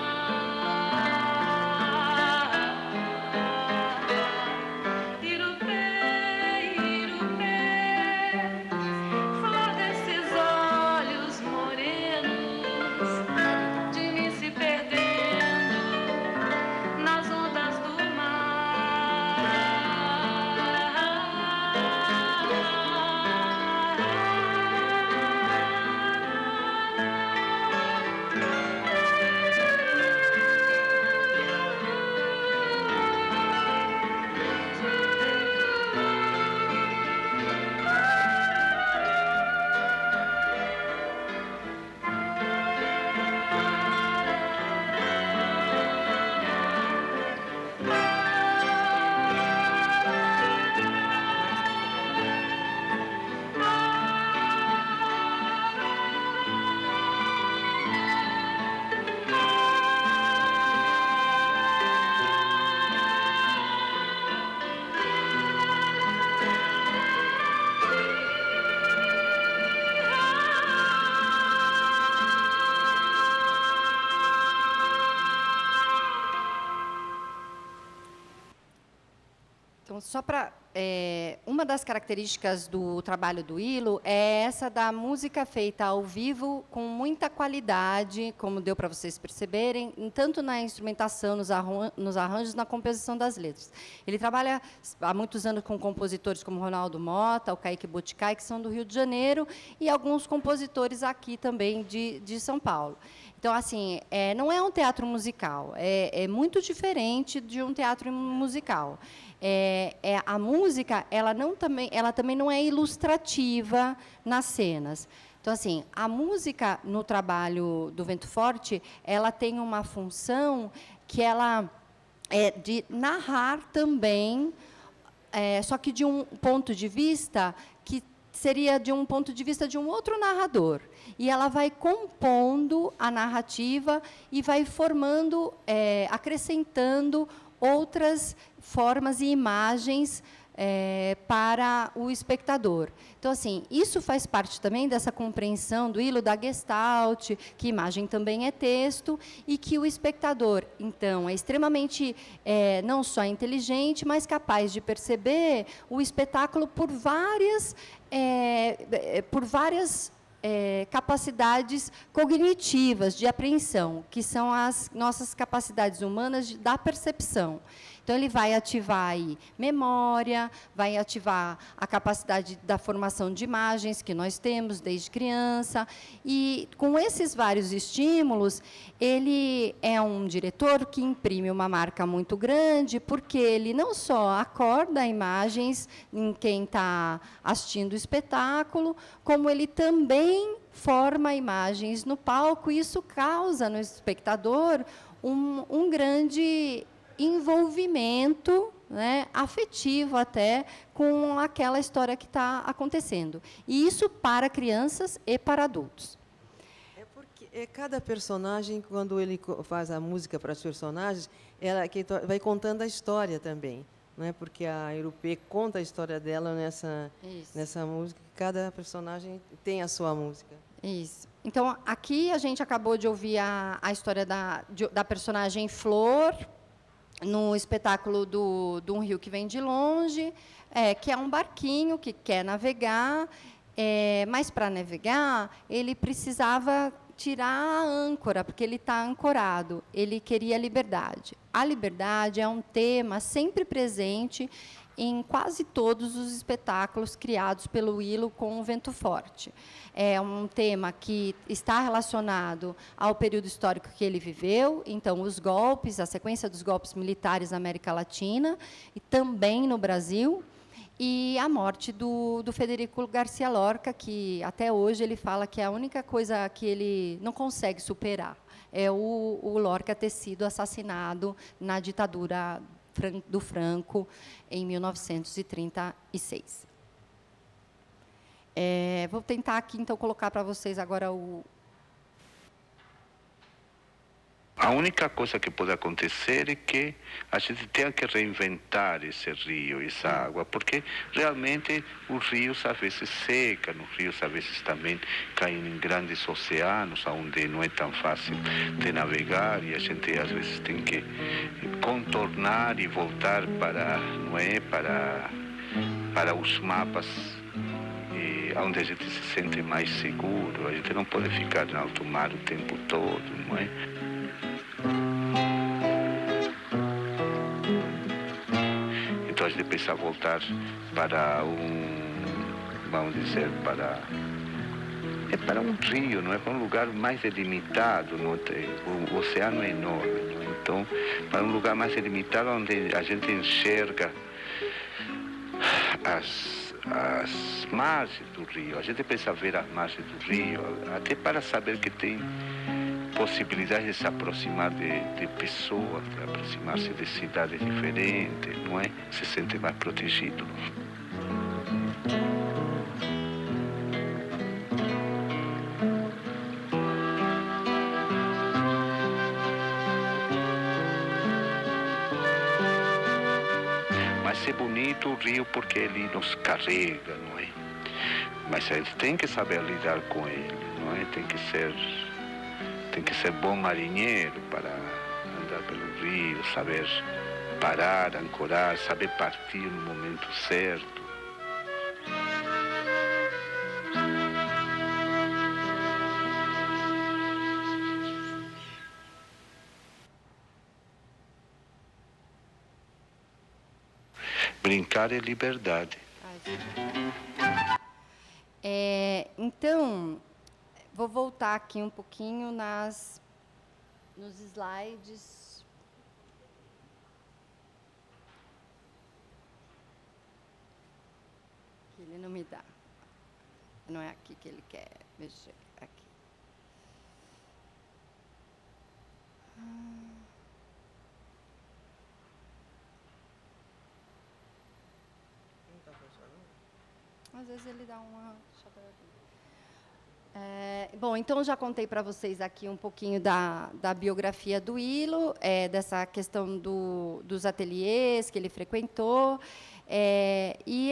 Então, só para... uma das características do trabalho do ILO é essa da música feita ao vivo com muita qualidade, como deu para vocês perceberem, tanto na instrumentação, nos arranjos, na composição das letras. Ele trabalha há muitos anos com compositores como Ronaldo Mota, o Kaique Boticai, que são do Rio de Janeiro, e alguns compositores aqui também de São Paulo. Então, assim, não é um teatro musical, é muito diferente de um teatro musical. A música, ela também não é ilustrativa nas cenas. Então, assim, a música no trabalho do Vento Forte, ela tem uma função que ela é de narrar também, só que de um ponto de vista que seria de um ponto de vista de um outro narrador. E ela vai compondo a narrativa e vai formando, acrescentando outras formas e imagens para o espectador. Então, assim, isso faz parte também dessa compreensão do ILO da Gestalt, que imagem também é texto, e que o espectador, então, é extremamente, não só inteligente, mas capaz de perceber o espetáculo por várias capacidades cognitivas de apreensão, que são as nossas capacidades humanas da percepção. Então, ele vai ativar aí memória, vai ativar a capacidade da formação de imagens que nós temos desde criança. E, com esses vários estímulos, ele é um diretor que imprime uma marca muito grande, porque ele não só acorda imagens em quem está assistindo o espetáculo, como ele também forma imagens no palco, e isso causa no espectador um grande envolvimento, né, afetivo até, com aquela história que está acontecendo. E isso para crianças e para adultos. Porque cada personagem, quando ele faz a música para os personagens, ela vai contando a história também, não é? Porque a Irupê conta a história dela nessa música. Cada personagem tem a sua música. Isso. Então, aqui a gente acabou de ouvir a história da personagem Flor, no espetáculo de um rio que vem de longe, que é um barquinho que quer navegar, mas, para navegar, ele precisava tirar a âncora, porque ele está ancorado. Ele queria liberdade. A liberdade é um tema sempre presente em quase todos os espetáculos criados pelo ILO com o Vento Forte. É um tema que está relacionado ao período histórico que ele viveu, então, os golpes, a sequência dos golpes militares na América Latina, e também no Brasil, e a morte do Federico Garcia Lorca, que, até hoje, ele fala que é a única coisa que ele não consegue superar é o Lorca ter sido assassinado na ditadura do Franco, em 1936. Vou tentar aqui, então, colocar para vocês agora o... A única coisa que pode acontecer é que a gente tenha que reinventar esse rio, essa água, porque realmente os rios às vezes secam, os rios às vezes também caem em grandes oceanos, onde não é tão fácil de navegar, e a gente às vezes tem que contornar e voltar para os mapas, onde a gente se sente mais seguro. A gente não pode ficar no alto mar o tempo todo, não é? Então a gente precisa voltar para vamos dizer, para um rio, não é? Para um lugar mais delimitado, não tem? O oceano é enorme, não é? Então, para um lugar mais delimitado, onde a gente enxerga as margens do rio. A gente precisa ver as margens do rio, até para saber que tem possibilidade de se aproximar de pessoas, de aproximar-se de cidades diferentes, não é? Se sente mais protegido. Mas é bonito o rio porque ele nos carrega, não é? Mas a gente tem que saber lidar com ele, não é? Tem que ser bom marinheiro para andar pelo rio, saber parar, ancorar, saber partir no momento certo. Brincar é liberdade. Então, vou voltar aqui um pouquinho nos slides. Que ele não me dá. Não é aqui que ele quer mexer. Aqui. Às vezes ele dá uma chacoalhadinha. Bom, então já contei para vocês aqui um pouquinho da biografia do Ilo, dessa questão dos ateliês que ele frequentou, e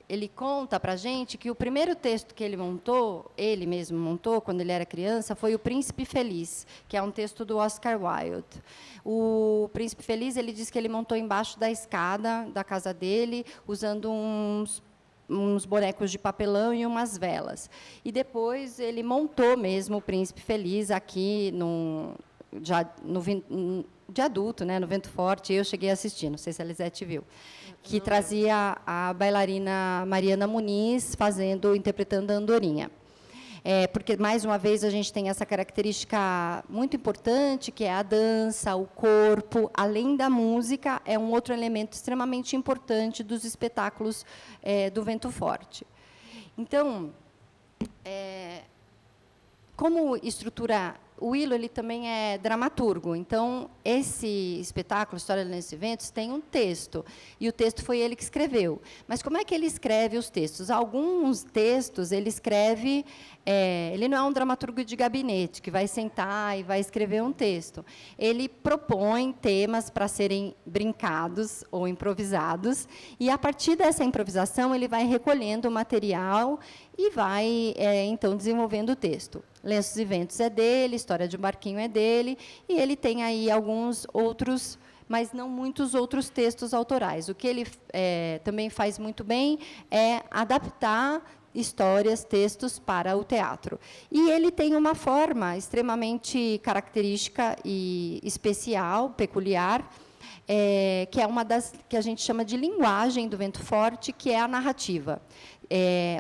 ele conta para a gente que o primeiro texto que ele mesmo montou, quando ele era criança, foi O Príncipe Feliz, que é um texto do Oscar Wilde. O Príncipe Feliz, ele diz que ele montou embaixo da escada da casa dele, usando uns bonecos de papelão e umas velas. E depois ele montou mesmo o Príncipe Feliz aqui de adulto, né, no Vento Forte. Eu cheguei a assistir, não sei se a Lisete viu, que trazia a bailarina Mariana Muniz interpretando a Andorinha. Porque, mais uma vez, a gente tem essa característica muito importante, que é a dança, o corpo, além da música, é um outro elemento extremamente importante dos espetáculos do Vento Forte. Então, como estrutura... O Ilo, ele também é dramaturgo, então, esse espetáculo, História de Lenços e Ventos, tem um texto, e o texto foi ele que escreveu. Mas como é que ele escreve os textos? Alguns textos ele escreve... ele não é um dramaturgo de gabinete, que vai sentar e vai escrever um texto. Ele propõe temas para serem brincados ou improvisados, e, a partir dessa improvisação, ele vai recolhendo o material e vai, então, desenvolvendo o texto. Lenços e Ventos é dele, História de um Barquinho é dele, e ele tem aí alguns outros, mas não muitos outros textos autorais. O que ele também faz muito bem é adaptar histórias, textos para o teatro. E ele tem uma forma extremamente característica e especial, peculiar, que é uma das que a gente chama de linguagem do Vento Forte, que é a narrativa,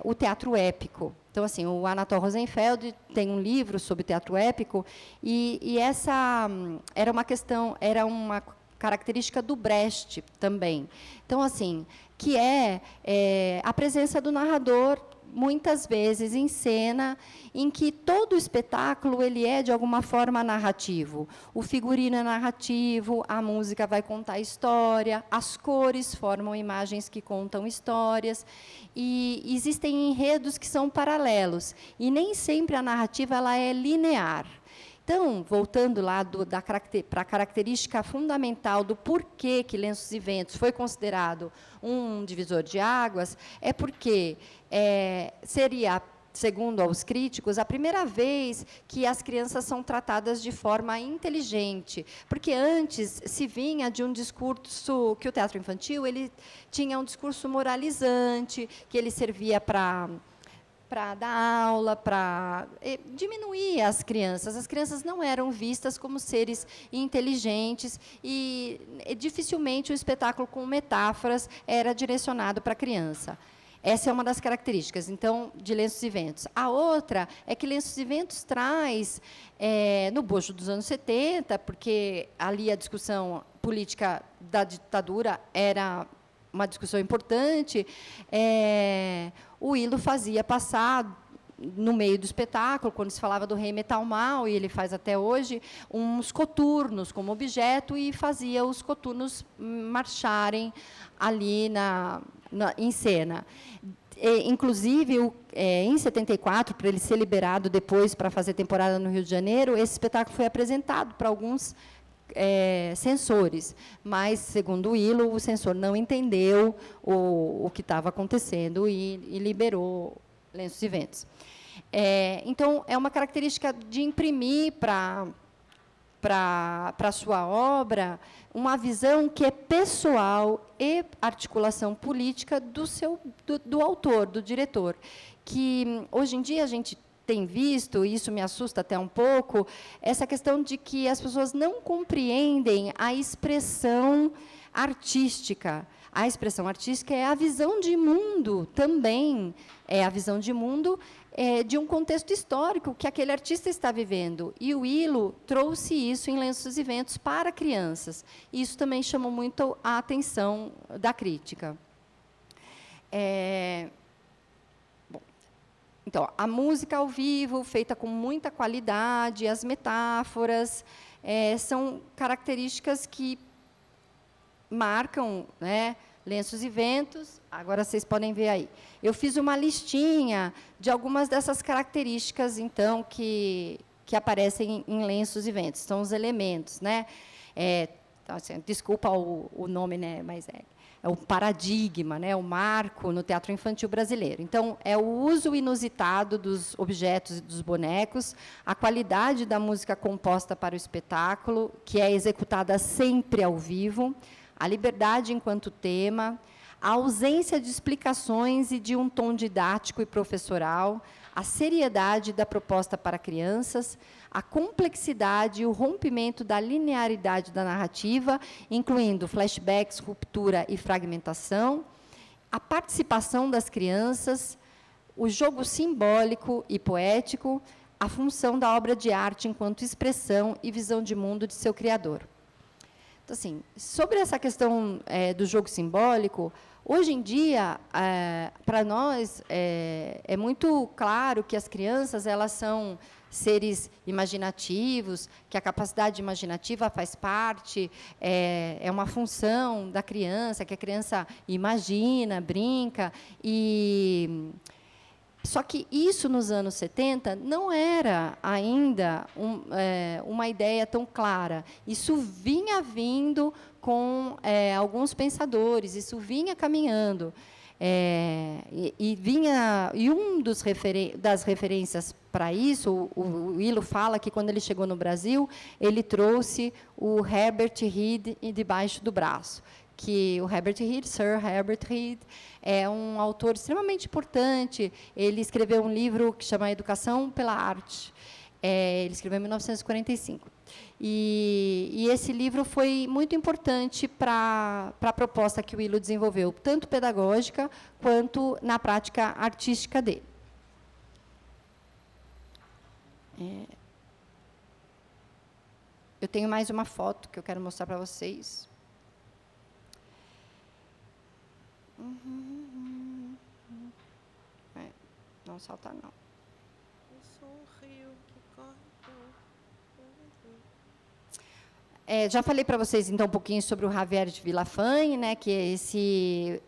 o teatro épico. Então, assim, o Anatol Rosenfeld tem um livro sobre teatro épico, e essa era uma característica do Brecht também. Então, assim, que é a presença do narrador, muitas vezes em cena, em que todo o espetáculo ele é, de alguma forma, narrativo. O figurino é narrativo, a música vai contar a história, as cores formam imagens que contam histórias, e existem enredos que são paralelos, e nem sempre a narrativa ela é linear. Então, voltando lá para a característica fundamental do porquê que Lenços e Ventos foi considerado um divisor de águas, é porque seria, segundo os críticos, a primeira vez que as crianças são tratadas de forma inteligente, porque antes se vinha de um discurso que o teatro infantil ele tinha um discurso moralizante, que ele servia para dar aula, para diminuir as crianças. As crianças não eram vistas como seres inteligentes e dificilmente o espetáculo com metáforas era direcionado para a criança. Essa é uma das características, então, de Lenços e Ventos. A outra é que Lenços e Ventos traz, no bojo dos anos 70, porque ali a discussão política da ditadura era uma discussão importante, o Ilo fazia passar, no meio do espetáculo, quando se falava do rei Metal Mal, e ele faz até hoje, uns coturnos como objeto, e fazia os coturnos marcharem ali em cena. Inclusive, em 74, para ele ser liberado depois para fazer temporada no Rio de Janeiro, esse espetáculo foi apresentado para alguns censores, mas, segundo o Ilo, o censor não entendeu o que estava acontecendo e liberou Lenços e Ventos. Então, é uma característica de imprimir para para a sua obra uma visão que é pessoal e articulação política do autor, do diretor, que hoje em dia a gente tem visto, e isso me assusta até um pouco, essa questão de que as pessoas não compreendem a expressão artística. A expressão artística é a visão de mundo também, é a visão de mundo de um contexto histórico que aquele artista está vivendo. E o Ilo trouxe isso em Lenços e Ventos para crianças. E isso também chamou muito a atenção da crítica. Bom, então, a música ao vivo, feita com muita qualidade, as metáforas, são características que marcam, né, Lenços e Ventos. Agora vocês podem ver aí. Eu fiz uma listinha de algumas dessas características, então, que aparecem em Lenços e Ventos. São os elementos, né? Assim, desculpa o nome, né, mas é o paradigma, né, o marco no teatro infantil brasileiro. Então, é o uso inusitado dos objetos e dos bonecos, a qualidade da música composta para o espetáculo, que é executada sempre ao vivo, a liberdade enquanto tema, a ausência de explicações e de um tom didático e professoral, a seriedade da proposta para crianças, a complexidade e o rompimento da linearidade da narrativa, incluindo flashbacks, ruptura e fragmentação, a participação das crianças, o jogo simbólico e poético, a função da obra de arte enquanto expressão e visão de mundo de seu criador. Então, assim, sobre essa questão do jogo simbólico, hoje em dia, para nós, é muito claro que as crianças elas são seres imaginativos, que a capacidade imaginativa faz parte, é uma função da criança, que a criança imagina, brinca, só que isso, nos anos 70, não era ainda uma ideia tão clara. Isso vinha vindo com alguns pensadores, isso vinha caminhando. E um das referências para isso, o Ilo fala que, quando ele chegou no Brasil, ele trouxe o Herbert Reed debaixo do braço, que o Herbert Reed, Sir Herbert Reed, é um autor extremamente importante. Ele escreveu um livro que chama Educação pela Arte. Ele escreveu em 1945. E esse livro foi muito importante para a proposta que o Ilo desenvolveu, tanto pedagógica quanto na prática artística dele. Eu tenho mais uma foto que eu quero mostrar para vocês. Não salta, não. Eu sou um rio que corre. Já falei para vocês, então, um pouquinho sobre o Javier de Villafañe, né, que é esse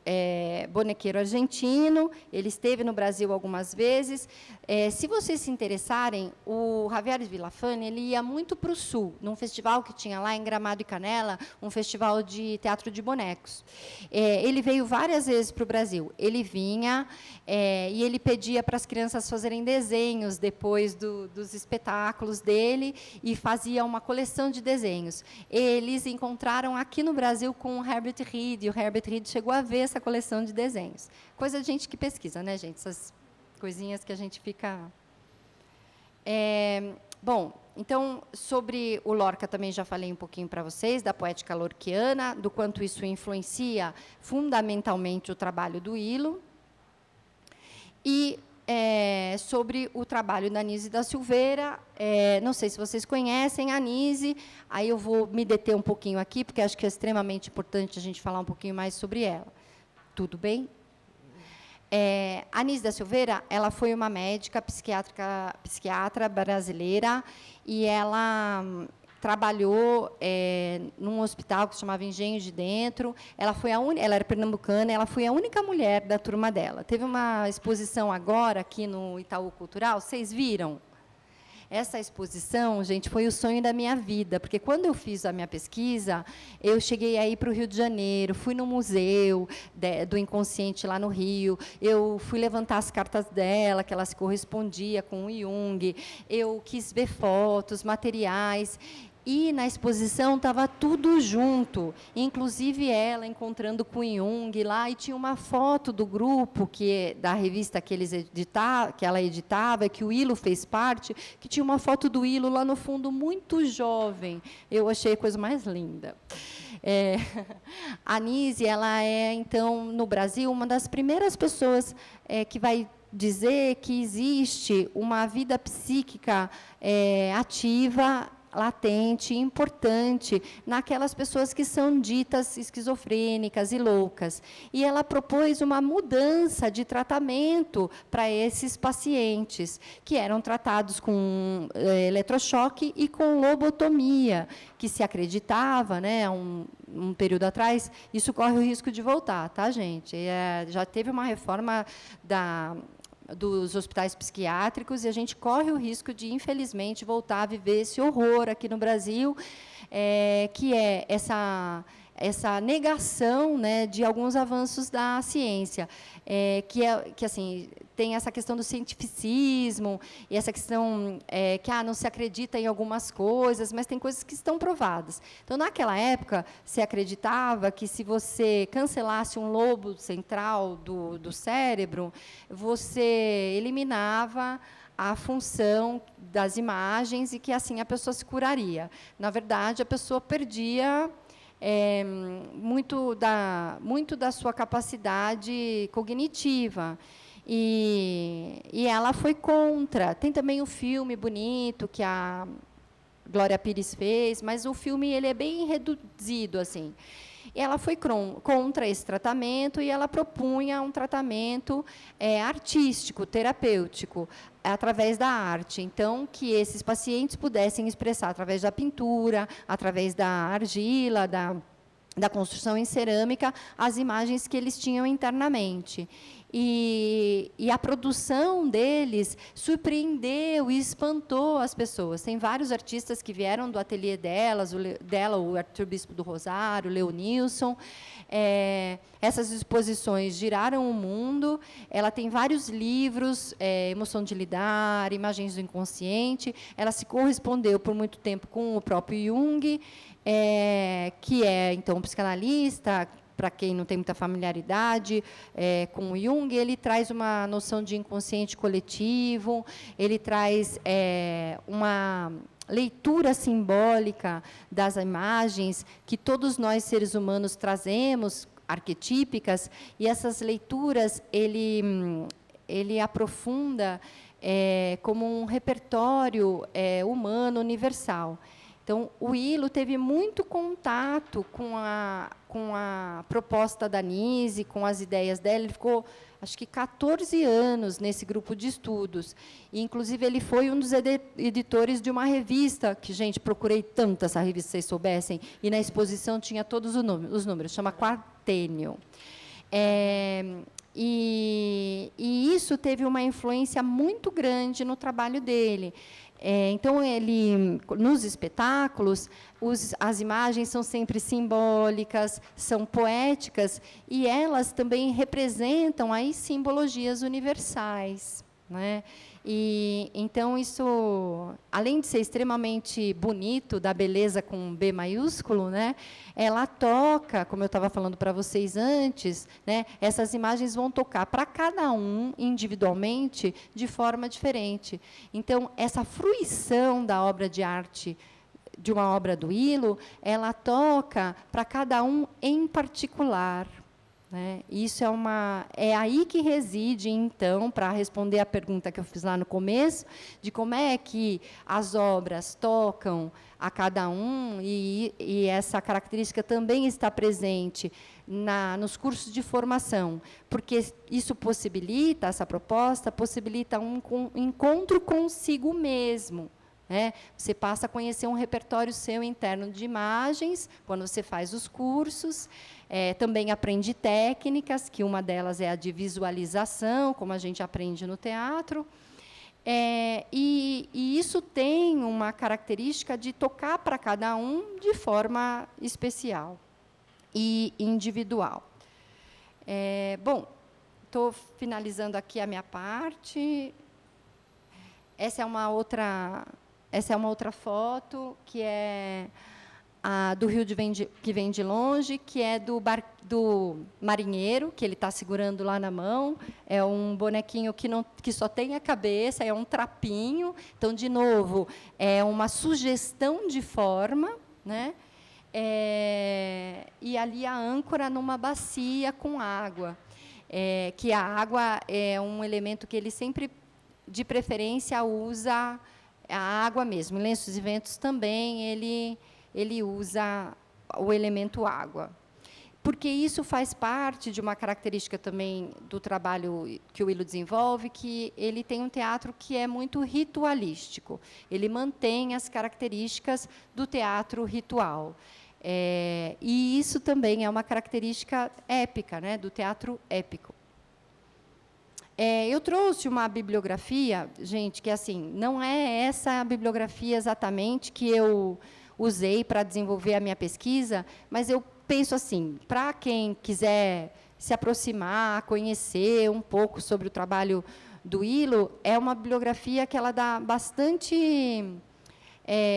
bonequeiro argentino. Ele esteve no Brasil algumas vezes. Se vocês se interessarem, o Javier de Villafañe ele ia muito para o sul, num festival que tinha lá em Gramado e Canela, um festival de teatro de bonecos. Ele veio várias vezes para o Brasil. Ele vinha e ele pedia para as crianças fazerem desenhos depois dos espetáculos dele, e fazia uma coleção de desenhos. Eles encontraram aqui no Brasil com o Herbert Reed, e o Herbert Reed chegou a ver essa coleção de desenhos. Coisa de gente que pesquisa, né, gente? Essas coisinhas que a gente fica... Bom, então, sobre o Lorca também já falei um pouquinho para vocês, da poética lorquiana, do quanto isso influencia fundamentalmente o trabalho do Ilo. E sobre o trabalho da Anísia da Silveira, não sei se vocês conhecem a Anísia, aí eu vou me deter um pouquinho aqui, porque acho que é extremamente importante a gente falar um pouquinho mais sobre ela. Tudo bem? A Anísia da Silveira, ela foi uma médica psiquiatra brasileira, e ela trabalhou num hospital que se chamava Engenho de Dentro. Ela era pernambucana, ela foi a única mulher da turma dela. Teve uma exposição agora aqui no Itaú Cultural, vocês viram? Essa exposição, gente, foi o sonho da minha vida, porque, quando eu fiz a minha pesquisa, eu cheguei aí para o Rio de Janeiro, fui no Museu do Inconsciente, lá no Rio, eu fui levantar as cartas dela, que ela se correspondia com o Jung, eu quis ver fotos, materiais, E na exposição estava tudo junto, inclusive ela encontrando com Jung lá, e tinha uma foto do grupo da revista que ela editava, que o Ilo fez parte, que tinha uma foto do Ilo lá no fundo, muito jovem. Eu achei a coisa mais linda. A Nise, ela é, então, no Brasil, uma das primeiras pessoas que vai dizer que existe uma vida psíquica ativa, latente, importante, naquelas pessoas que são ditas esquizofrênicas e loucas. E ela propôs uma mudança de tratamento para esses pacientes, que eram tratados com eletrochoque e com lobotomia, que se acreditava, né, um período atrás, isso corre o risco de voltar, tá, gente? Já teve uma reforma dos hospitais psiquiátricos, e a gente corre o risco de, infelizmente, voltar a viver esse horror aqui no Brasil, que é essa negação, né, de alguns avanços da ciência, que assim, tem essa questão do cientificismo, e essa questão que não se acredita em algumas coisas, mas tem coisas que estão provadas. Então, naquela época, se acreditava que, se você cancelasse um lobo central do cérebro, você eliminava a função das imagens, e que, assim, a pessoa se curaria. Na verdade, a pessoa perdia muito da sua capacidade cognitiva. E ela foi contra. Tem também um filme bonito que a Glória Pires fez, mas o filme ele é bem reduzido, assim. E ela foi contra esse tratamento, e ela propunha um tratamento artístico, terapêutico, através da arte. Então, que esses pacientes pudessem expressar, através da pintura, através da argila, da construção em cerâmica, as imagens que eles tinham internamente. E a produção deles surpreendeu e espantou as pessoas. Tem vários artistas que vieram do ateliê dela, o Arthur Bispo do Rosário, o Leonilson. Essas exposições giraram o mundo. Ela tem vários livros, Emoção de Lidar, Imagens do Inconsciente. Ela se correspondeu por muito tempo com o próprio Jung, que é, então, um psicanalista. Para quem não tem muita familiaridade com o Jung, ele traz uma noção de inconsciente coletivo, ele traz uma leitura simbólica das imagens que todos nós, seres humanos, trazemos, arquetípicas, e essas leituras ele aprofunda como um repertório humano universal. Então, o Ilo teve muito contato com a proposta da Nise, com as ideias dela. Ele ficou, acho que, 14 anos nesse grupo de estudos. E, inclusive, ele foi um dos editores de uma revista, que, gente, procurei tanto essa revista, se vocês soubessem, e na exposição tinha todos os números, chama Quartênio. E isso teve uma influência muito grande no trabalho dele. Então, nos espetáculos, as imagens são sempre simbólicas, são poéticas, e elas também representam aí simbologias universais, né? E, então, isso, além de ser extremamente bonito, da beleza com B maiúsculo, né, ela toca, como eu estava falando para vocês antes, né, essas imagens vão tocar para cada um, individualmente, de forma diferente. Então, essa fruição da obra de arte, de uma obra do Ilo, ela toca para cada um em particular. Né? Isso é aí que reside, então, para responder a pergunta que eu fiz lá no começo, de como é que as obras tocam a cada um, e essa característica também está presente nos cursos de formação, porque isso possibilita, essa proposta possibilita um encontro consigo mesmo. Você passa a conhecer um repertório seu interno de imagens, quando você faz os cursos. Também aprende técnicas, que uma delas é a de visualização, como a gente aprende no teatro. E isso tem uma característica de tocar para cada um de forma especial e individual. Bom, estou finalizando aqui a minha parte. Essa é uma outra essa é uma outra foto, que é a do rio que vem de longe, que é do marinheiro, que ele está segurando lá na mão. É um bonequinho que só tem a cabeça, é um trapinho. Então, de novo, é uma sugestão de forma, né? E ali a âncora numa bacia com água. Que a água é um elemento que ele sempre, de preferência, usa a água mesmo. Em Lenços e Ventos também ele usa o elemento água. Porque isso faz parte de uma característica também do trabalho que o Willo desenvolve, que ele tem um teatro que é muito ritualístico. Ele mantém as características do teatro ritual. E isso também é uma característica épica, né, do teatro épico. Eu trouxe uma bibliografia, gente, que assim não é essa a bibliografia exatamente que eu usei para desenvolver a minha pesquisa, mas eu penso assim, para quem quiser se aproximar, conhecer um pouco sobre o trabalho do Willo, é uma bibliografia que ela dá bastante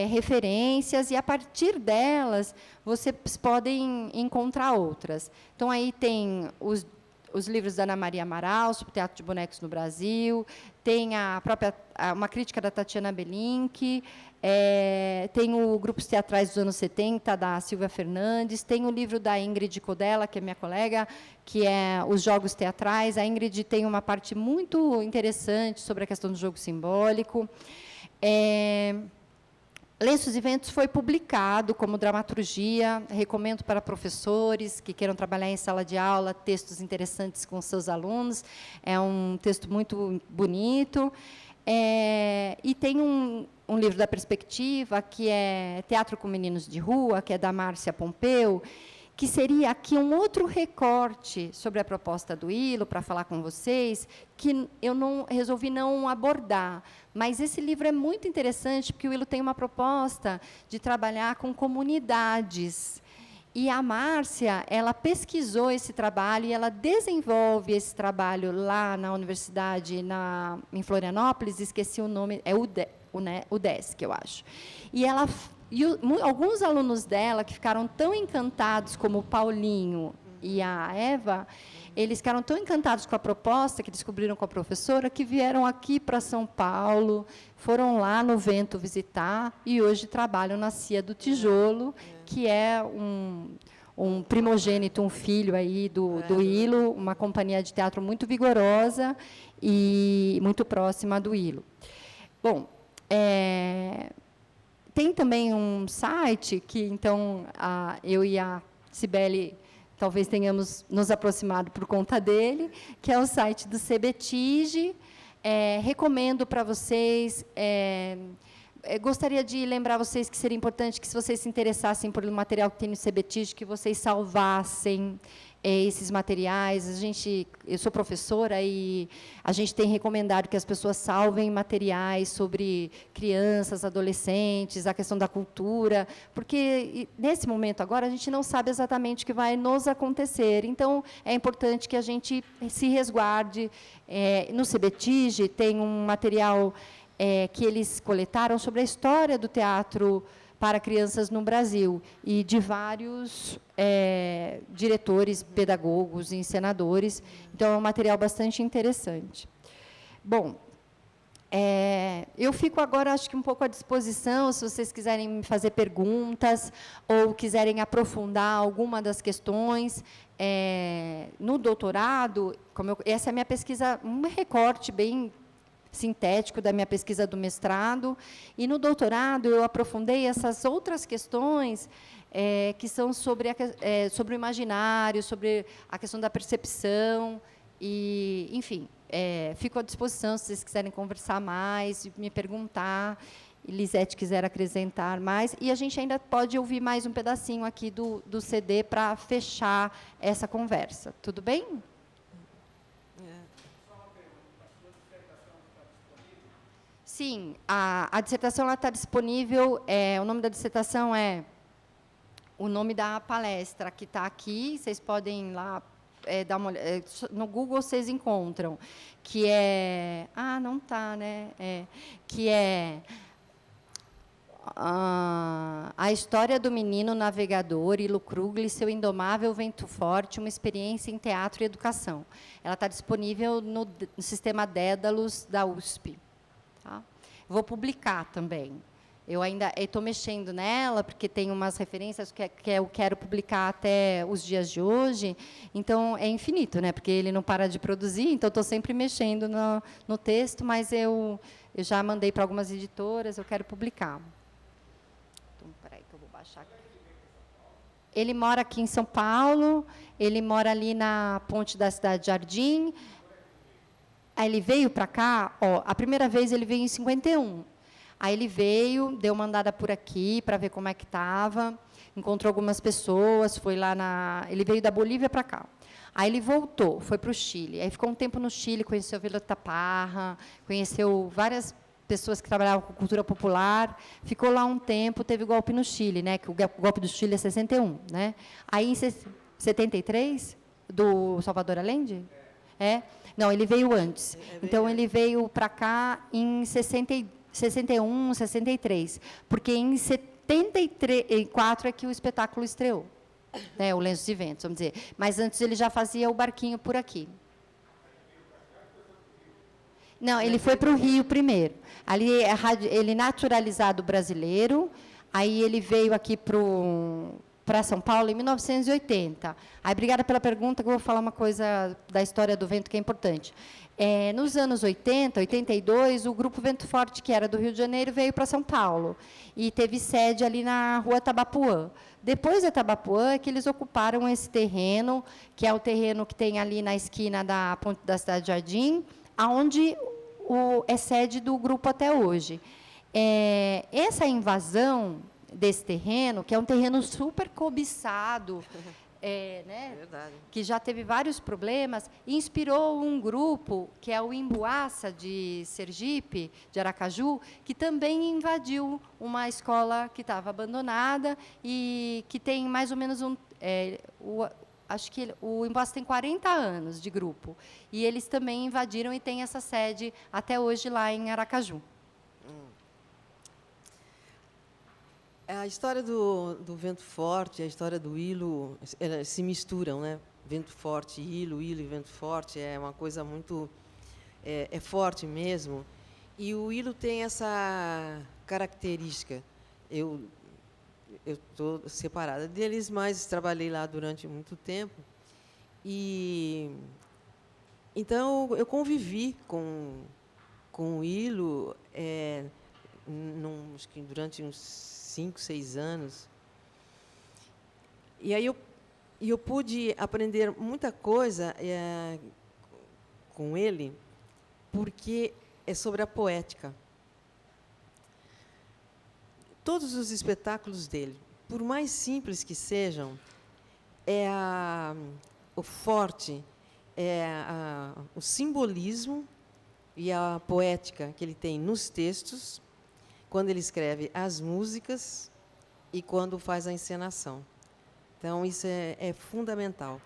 referências, e, a partir delas, vocês podem encontrar outras. Então, aí tem os livros da Ana Maria Amaral sobre o teatro de bonecos no Brasil, tem uma crítica da Tatiana Belink, tem o Grupos Teatrais dos anos 70, da Silvia Fernandes, tem o livro da Ingrid Codella, que é minha colega, que é Os Jogos Teatrais. A Ingrid tem uma parte muito interessante sobre a questão do jogo simbólico. Lenços e Ventos foi publicado como dramaturgia. Recomendo para professores que queiram trabalhar em sala de aula textos interessantes com seus alunos. É um texto muito bonito. E tem um livro da Perspectiva, que é Teatro com Meninos de Rua, que é da Márcia Pompeu, que seria aqui um outro recorte sobre a proposta do Willo, para falar com vocês, que eu resolvi não abordar. Mas esse livro é muito interessante, porque o Willo tem uma proposta de trabalhar com comunidades. E a Márcia, ela pesquisou esse trabalho e ela desenvolve esse trabalho lá na universidade, em Florianópolis, esqueci o nome, é o UDESC, eu acho. E alguns alunos dela, que ficaram tão encantados, como o Paulinho e a Eva, eles ficaram tão encantados com a proposta, que descobriram com a professora, que vieram aqui para São Paulo, foram lá no Vento visitar, e hoje trabalham na Cia do Tijolo, que é um primogênito, um filho aí do Willo, uma companhia de teatro muito vigorosa e muito próxima do Willo. Bom, tem também um site que, então, eu e a Cibele talvez tenhamos nos aproximado por conta dele, que é o site do CBTIGE. Recomendo para vocês. Gostaria de lembrar vocês que seria importante que, se vocês se interessassem por um material que tem no CBTIGE, que vocês salvassem esses materiais. Eu sou professora e a gente tem recomendado que as pessoas salvem materiais sobre crianças, adolescentes, a questão da cultura, porque, nesse momento agora, a gente não sabe exatamente o que vai nos acontecer. Então, é importante que a gente se resguarde. No CBTIGE tem um material que eles coletaram sobre a história do teatro para crianças no Brasil, e de vários diretores, pedagogos e encenadores. Então, é um material bastante interessante. Bom, eu fico agora, acho que um pouco à disposição, se vocês quiserem me fazer perguntas ou quiserem aprofundar alguma das questões. No doutorado, essa é a minha pesquisa, um recorte bem sintético da minha pesquisa do mestrado, e no doutorado eu aprofundei essas outras questões que são sobre o imaginário, sobre a questão da percepção, e, enfim, fico à disposição se vocês quiserem conversar mais, me perguntar, e Lisete quiser acrescentar mais, e a gente ainda pode ouvir mais um pedacinho aqui do CD para fechar essa conversa. Tudo bem? Sim, a dissertação está disponível. O nome da dissertação é o nome da palestra, que está aqui. Vocês podem ir lá dar uma olhada. No Google vocês encontram, que é... não está, né? Que é A história do menino navegador, Ilo Krugli, seu indomável vento forte, uma experiência em teatro e educação. Ela está disponível no sistema Dédalus da USP. Tá? Vou publicar também. Eu ainda estou mexendo nela, porque tem umas referências que eu quero publicar até os dias de hoje. Então, é infinito, né? Porque ele não para de produzir, então estou sempre mexendo no texto, mas eu já mandei para algumas editoras, eu quero publicar. Então, peraí, que eu vou baixar aqui. Ele mora aqui em São Paulo, ele mora ali na ponte da Cidade Jardim. Aí ele veio para cá, a primeira vez ele veio em 51. Aí ele veio, deu uma andada por aqui para ver como é que estava, encontrou algumas pessoas, foi lá ele veio da Bolívia para cá. Aí ele voltou, foi para o Chile. Aí ficou um tempo no Chile, conheceu Violeta Parra, conheceu várias pessoas que trabalhavam com cultura popular. Ficou lá um tempo, teve o golpe no Chile, né? Que o golpe do Chile é 61, né? Aí em 73 do Salvador Allende? Não, ele veio antes. Então ele veio para cá em 61, 63, porque em 74 é que o espetáculo estreou, né, o Lenços e Ventos, vamos dizer. Mas antes ele já fazia o barquinho por aqui. Não, ele foi para o Rio primeiro. Ali ele naturalizado brasileiro, aí ele veio aqui para São Paulo em 1980. Aí, obrigada pela pergunta, que eu vou falar uma coisa da história do vento que é importante. Nos anos 80, 82, o Grupo Vento Forte, que era do Rio de Janeiro, veio para São Paulo e teve sede ali na Rua Tabapuã. Depois da Tabapuã, é que eles ocuparam esse terreno, que é o terreno que tem ali na esquina da Ponte da Cidade Jardim, onde é sede do grupo até hoje. Essa invasão desse terreno, que é um terreno super cobiçado, né, que já teve vários problemas, inspirou um grupo, que é o Emboaça, de Sergipe, de Aracaju, que também invadiu uma escola que estava abandonada e que tem mais ou menos acho que o Emboaça tem 40 anos de grupo, e eles também invadiram e têm essa sede até hoje lá em Aracaju. A história do vento forte, a história do hilo, elas se misturam, né? Vento forte, hilo e vento forte é uma coisa muito forte mesmo. E o hilo tem essa característica. Eu estou separada deles, mas trabalhei lá durante muito tempo. E então eu convivi com o hilo acho que durante uns 5, 6 anos. E aí eu pude aprender muita coisa com ele, porque é sobre a poética. Todos os espetáculos dele, por mais simples que sejam, o forte, o simbolismo e a poética que ele tem nos textos, quando ele escreve as músicas e quando faz a encenação. Então, isso é fundamental.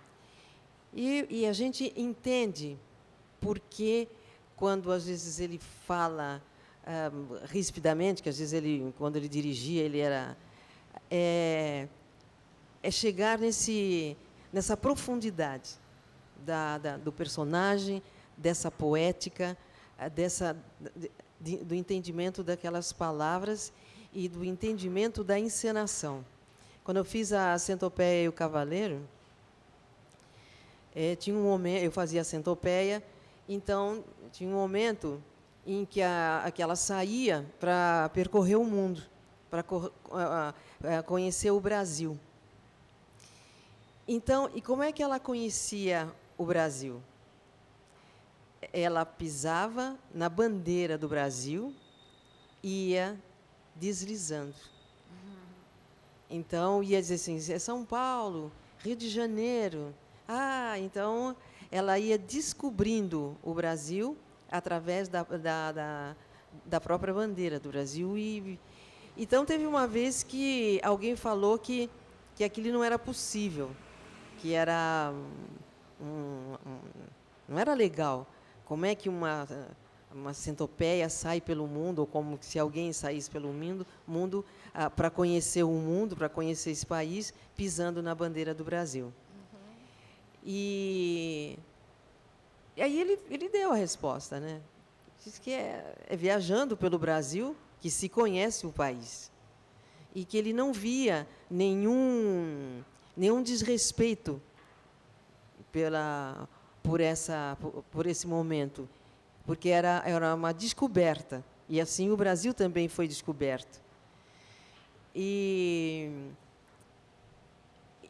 E a gente entende porque, quando, às vezes, ele fala rispidamente, que, às vezes, quando ele dirigia, ele era... chegar nessa profundidade do personagem, dessa poética, do entendimento daquelas palavras e do entendimento da encenação. Quando eu fiz a Centopeia e o Cavaleiro, tinha um momento, eu fazia a Centopeia, então tinha um momento em que ela saía para percorrer o mundo, para conhecer o Brasil. Então, e como é que ela conhecia o Brasil? Ela pisava na bandeira do Brasil e ia deslizando. Então, ia dizer assim, é São Paulo, Rio de Janeiro. Então, ela ia descobrindo o Brasil através da própria bandeira do Brasil. Então, teve uma vez que alguém falou que aquilo não era possível, que era não era legal. Como é que uma uma centopeia sai pelo mundo, ou como se alguém saísse pelo mundo para conhecer o mundo, para conhecer esse país, pisando na bandeira do Brasil. E aí ele deu a resposta, né? Diz que é viajando pelo Brasil que se conhece o país. E que ele não via nenhum desrespeito por esse momento, porque era uma descoberta, e assim o Brasil também foi descoberto. E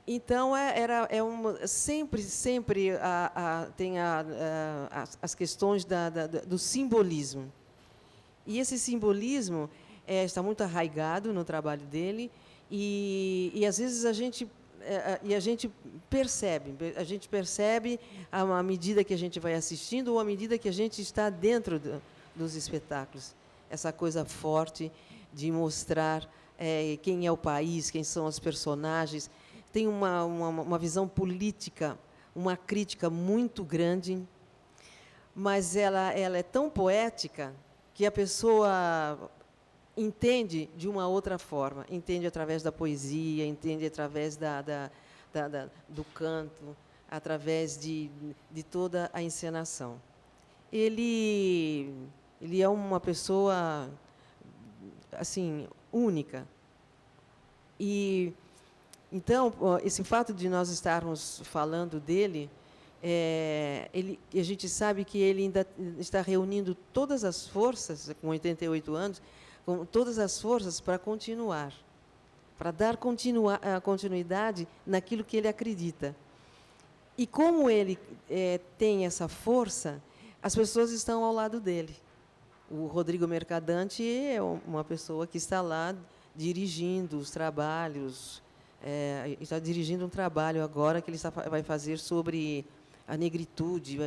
então sempre tem as questões do simbolismo, e esse simbolismo está muito arraigado no trabalho dele, e às vezes a gente percebe à medida que a gente vai assistindo ou à medida que a gente está dentro dos espetáculos, essa coisa forte de mostrar quem é o país, quem são os personagens. Tem uma visão política, uma crítica muito grande, mas ela é tão poética que a pessoa entende de uma outra forma, entende através da poesia, entende através do canto, através de toda a encenação. Ele é uma pessoa assim única. E então esse fato de nós estarmos falando dele, a gente sabe que ele ainda está reunindo todas as forças, com 88 anos, com todas as forças para continuar, para dar continuidade naquilo que ele acredita. E como ele tem essa força, as pessoas estão ao lado dele. O Rodrigo Mercadante é uma pessoa que está lá dirigindo os trabalhos, está dirigindo um trabalho agora que ele vai fazer sobre a negritude,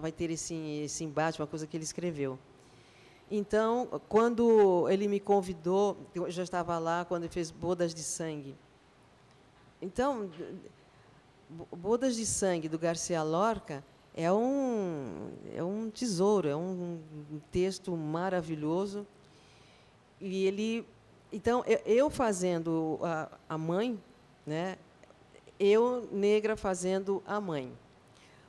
vai ter esse embate, uma coisa que ele escreveu. Então, quando ele me convidou, eu já estava lá quando ele fez Bodas de Sangue. Então, Bodas de Sangue, do Garcia Lorca, é um tesouro, é um texto maravilhoso. E então, eu fazendo a mãe, né? Eu, negra, fazendo a mãe.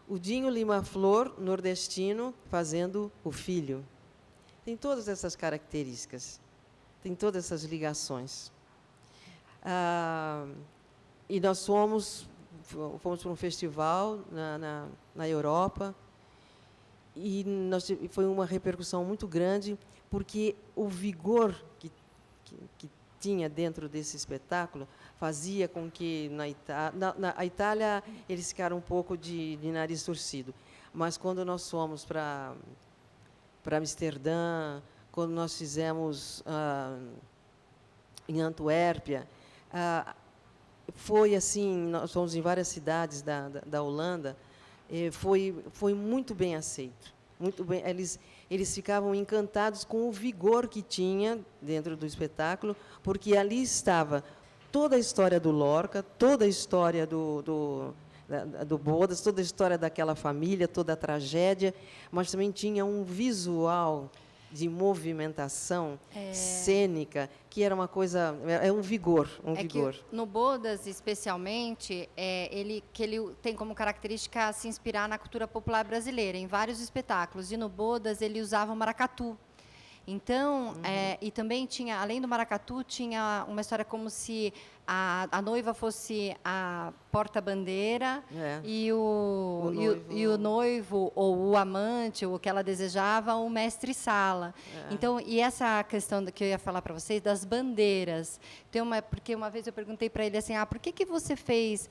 O Dinho Lima Flor, nordestino, fazendo o filho. Tem todas essas características, tem todas essas ligações. E nós fomos para um festival na Europa, e foi uma repercussão muito grande, porque o vigor que tinha dentro desse espetáculo fazia com que na Itália eles ficaram um pouco de nariz torcido, mas quando nós fomos para Amsterdã, quando nós fizemos em Antuérpia, foi assim, nós fomos em várias cidades da Holanda, foi muito bem aceito, muito bem. Eles ficavam encantados com o vigor que tinha dentro do espetáculo, porque ali estava toda a história do Lorca, toda a história do Bodas, toda a história daquela família, toda a tragédia, mas também tinha um visual de movimentação cênica, que era uma coisa, um vigor, vigor. Que no Bodas, especialmente, ele tem como característica se inspirar na cultura popular brasileira, em vários espetáculos, e no Bodas ele usava o maracatu. Então, e também tinha, além do maracatu, tinha uma história como se a noiva fosse a porta-bandeira e o noivo ou o amante, ou o que ela desejava, o mestre-sala. Então, e essa questão que eu ia falar para vocês, das bandeiras. Porque uma vez eu perguntei para ele assim, por que você fez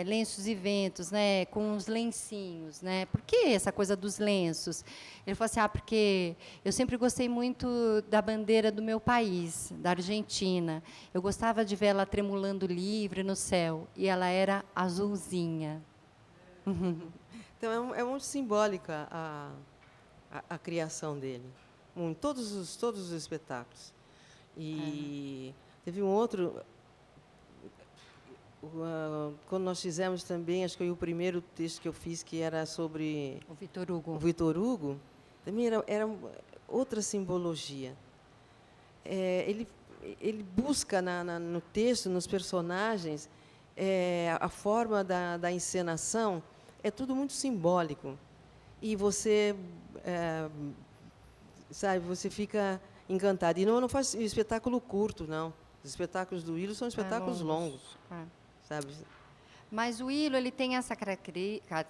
lenços e ventos, né, com os lencinhos? Né? Por que essa coisa dos lenços? Ele falou assim, porque eu sempre gostei muito da bandeira do meu país, da Argentina. Eu gostava de ver ela tremulando livre no céu, e ela era azulzinha. Então, é muito simbólica a criação dele, em todos os espetáculos. E teve um outro, quando nós fizemos também, acho que foi o primeiro texto que eu fiz, que era sobre O Vitor Hugo. O Vitor Hugo. também era outra simbologia. Ele busca no texto, nos personagens, a forma da encenação, é tudo muito simbólico. E você, sabe, você fica encantado. E não faz espetáculo curto, não. Os espetáculos do Willo são espetáculos longos, sabe? Mas o Willo, ele tem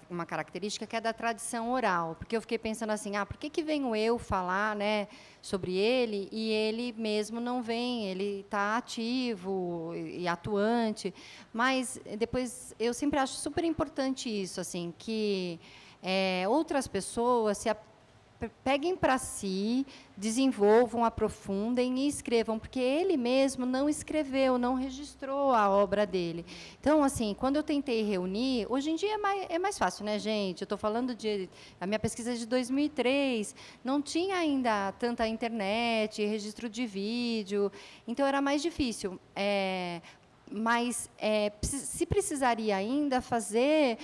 uma característica que é da tradição oral, porque eu fiquei pensando assim, por que venho eu falar, né, sobre ele e ele mesmo não vem, ele está ativo e atuante, mas depois eu sempre acho super importante isso, assim, que outras pessoas peguem para si, desenvolvam, aprofundem e escrevam, porque ele mesmo não escreveu, não registrou a obra dele. Então, assim, quando eu tentei reunir, hoje em dia é mais fácil, né, gente? Eu estou falando a minha pesquisa é de 2003, não tinha ainda tanta internet, registro de vídeo, então era mais difícil. Mas se precisaria ainda fazer,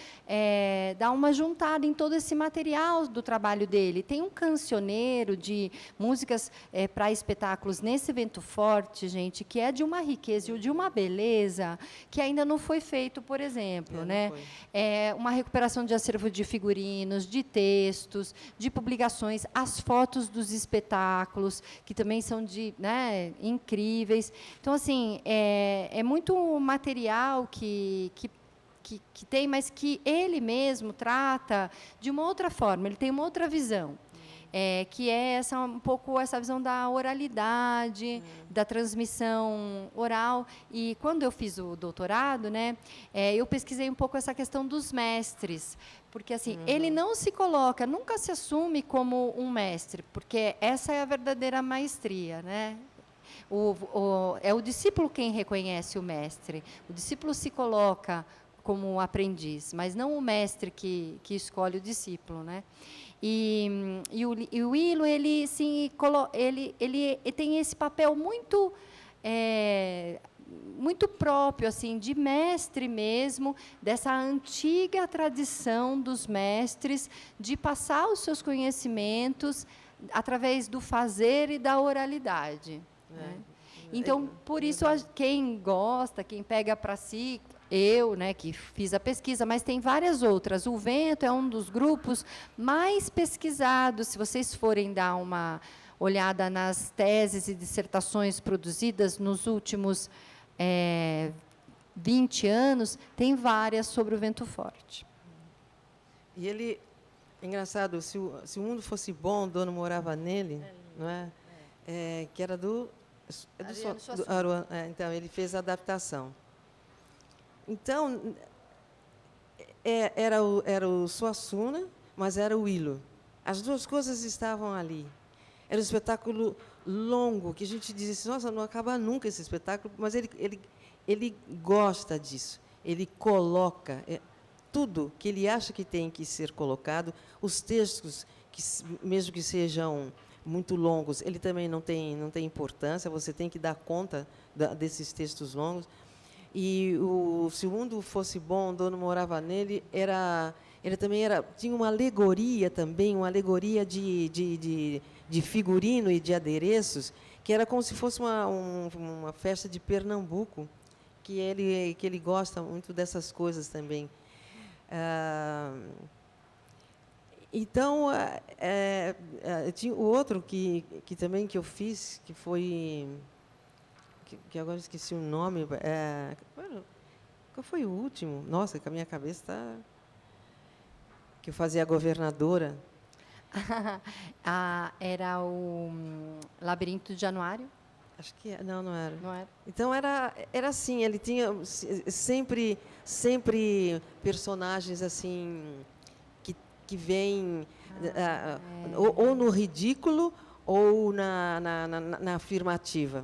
dar uma juntada em todo esse material do trabalho dele. Tem um cancioneiro de músicas para espetáculos nesse Vento Forte, gente, que é de uma riqueza e de uma beleza que ainda não foi feito, por exemplo. Né? Uma recuperação de acervo de figurinos, de textos, de publicações, as fotos dos espetáculos, que também são incríveis. Então, assim, é muito material que tem, mas que ele mesmo trata de uma outra forma, ele tem uma outra visão, que é um pouco essa visão da oralidade, da transmissão oral. E, quando eu fiz o doutorado, né, eu pesquisei um pouco essa questão dos mestres, porque assim, ele não se coloca, nunca se assume como um mestre, porque essa é a verdadeira maestria, né? É o discípulo quem reconhece o mestre. O discípulo se coloca como aprendiz, mas não o mestre que escolhe o discípulo, né? E o Willo, ele tem esse papel muito muito próprio, assim, de mestre mesmo, dessa antiga tradição dos mestres de passar os seus conhecimentos através do fazer e da oralidade. Né? Então, por isso, quem gosta, quem pega para si, eu, né, que fiz a pesquisa, mas tem várias outras. O Vento é um dos grupos mais pesquisados. Se vocês forem dar uma olhada nas teses e dissertações produzidas nos últimos 20 anos, tem várias sobre o Vento Forte. E ele, engraçado, se o mundo fosse bom, o dono morava nele, não é? Que era do Aruan. Então, ele fez a adaptação. Então, era o Suassuna, mas era o Willo. As duas coisas estavam ali. Era um espetáculo longo, que a gente dizia assim, nossa, não acaba nunca esse espetáculo, mas ele gosta disso. Ele coloca tudo que ele acha que tem que ser colocado, os textos, mesmo que sejam muito longos, ele também não tem importância, você tem que dar conta desses textos longos. E se o mundo fosse bom, o dono morava nele, ele também tinha uma alegoria também, uma alegoria de figurino e de adereços, que era como se fosse uma festa de Pernambuco, que ele gosta muito dessas coisas também. Então, tinha o outro que também que eu fiz, que foi... que agora esqueci o nome. Qual foi o último? Nossa, que a minha cabeça está... Que eu fazia a governadora. Era o Labirinto de Januário? Acho que não era. Não era? Então, era assim, ele tinha sempre personagens assim que vêm ou no ridículo ou na afirmativa.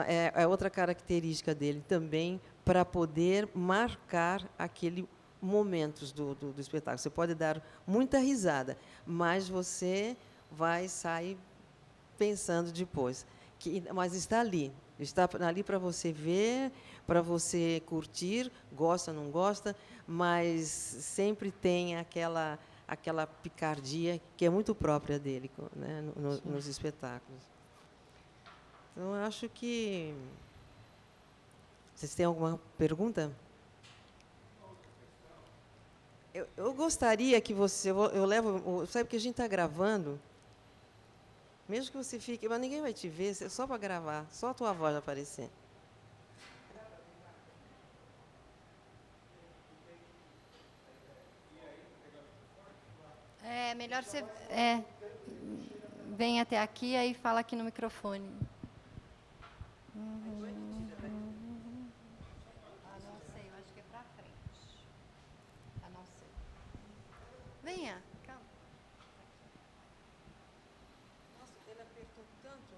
É outra característica dele também, para poder marcar aquele momentos do espetáculo. Você pode dar muita risada, mas você vai sair pensando depois. Mas está ali para você ver, para você curtir, gosta, não gosta, mas sempre tem aquela picardia que é muito própria dele, né, nos espetáculos. Então, eu acho que... Vocês têm alguma pergunta? Eu gostaria que você... Eu levo... Sabe que a gente está gravando, mesmo que você fique... Mas ninguém vai te ver, é só para gravar, só a tua voz vai aparecer. É melhor você vem até aqui aí fala aqui no microfone. Ah, não sei, eu acho que é para frente. Ah, não sei. Venha, calma. Nossa, ele apertou tanto.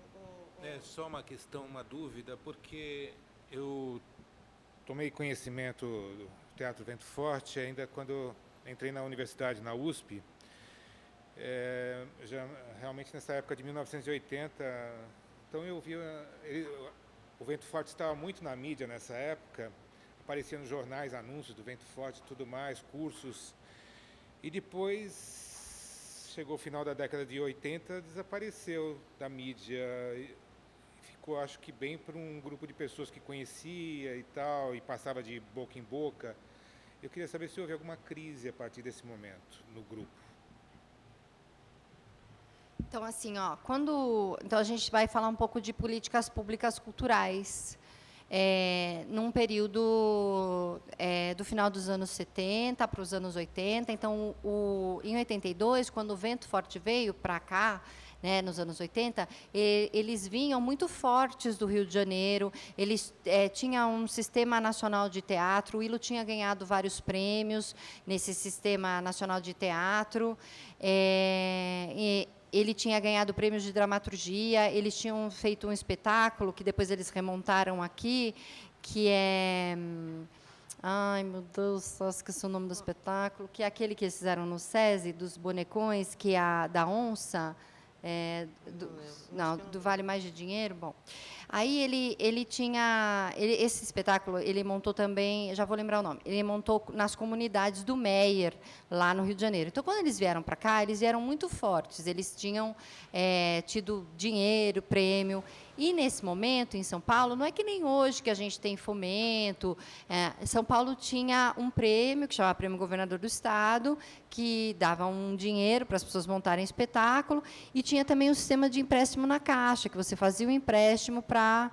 É só uma questão, uma dúvida, porque eu tomei conhecimento do Teatro Vento Forte ainda quando entrei na universidade, na USP, já realmente nessa época de 1980. Então eu via... O Vento Forte estava muito na mídia nessa época, aparecia nos jornais anúncios do Vento Forte e tudo mais, cursos. E depois, chegou o final da década de 80, desapareceu da mídia. Ficou, acho que, bem para um grupo de pessoas que conhecia e tal, e passava de boca em boca. Eu queria saber se houve alguma crise a partir desse momento no grupo. Então, assim, então a gente vai falar um pouco de políticas públicas culturais. Num período do final dos anos 70 para os anos 80. Então, em 82, quando o Vento Forte veio para cá, né, nos anos 80, eles vinham muito fortes do Rio de Janeiro, eles tinham um sistema nacional de teatro, o ILO tinha ganhado vários prêmios nesse sistema nacional de teatro, ele tinha ganhado prêmios de dramaturgia, eles tinham feito um espetáculo, que depois eles remontaram aqui, que é... Ai, meu Deus, só esqueci o nome do espetáculo, que é aquele que eles fizeram no SESI, dos bonecões, que é da onça, do Vale Mais de Dinheiro. Bom, aí ele tinha... esse espetáculo, ele montou também, já vou lembrar o nome, ele montou nas comunidades do Meier, lá no Rio de Janeiro. Então, quando eles vieram para cá, eles vieram muito fortes, eles tinham tido dinheiro, prêmio. E, nesse momento, em São Paulo, não é que nem hoje, que a gente tem fomento. São Paulo tinha um prêmio, que chamava Prêmio Governador do Estado, que dava um dinheiro para as pessoas montarem espetáculo, e tinha também um sistema de empréstimo na Caixa, que você fazia o empréstimo para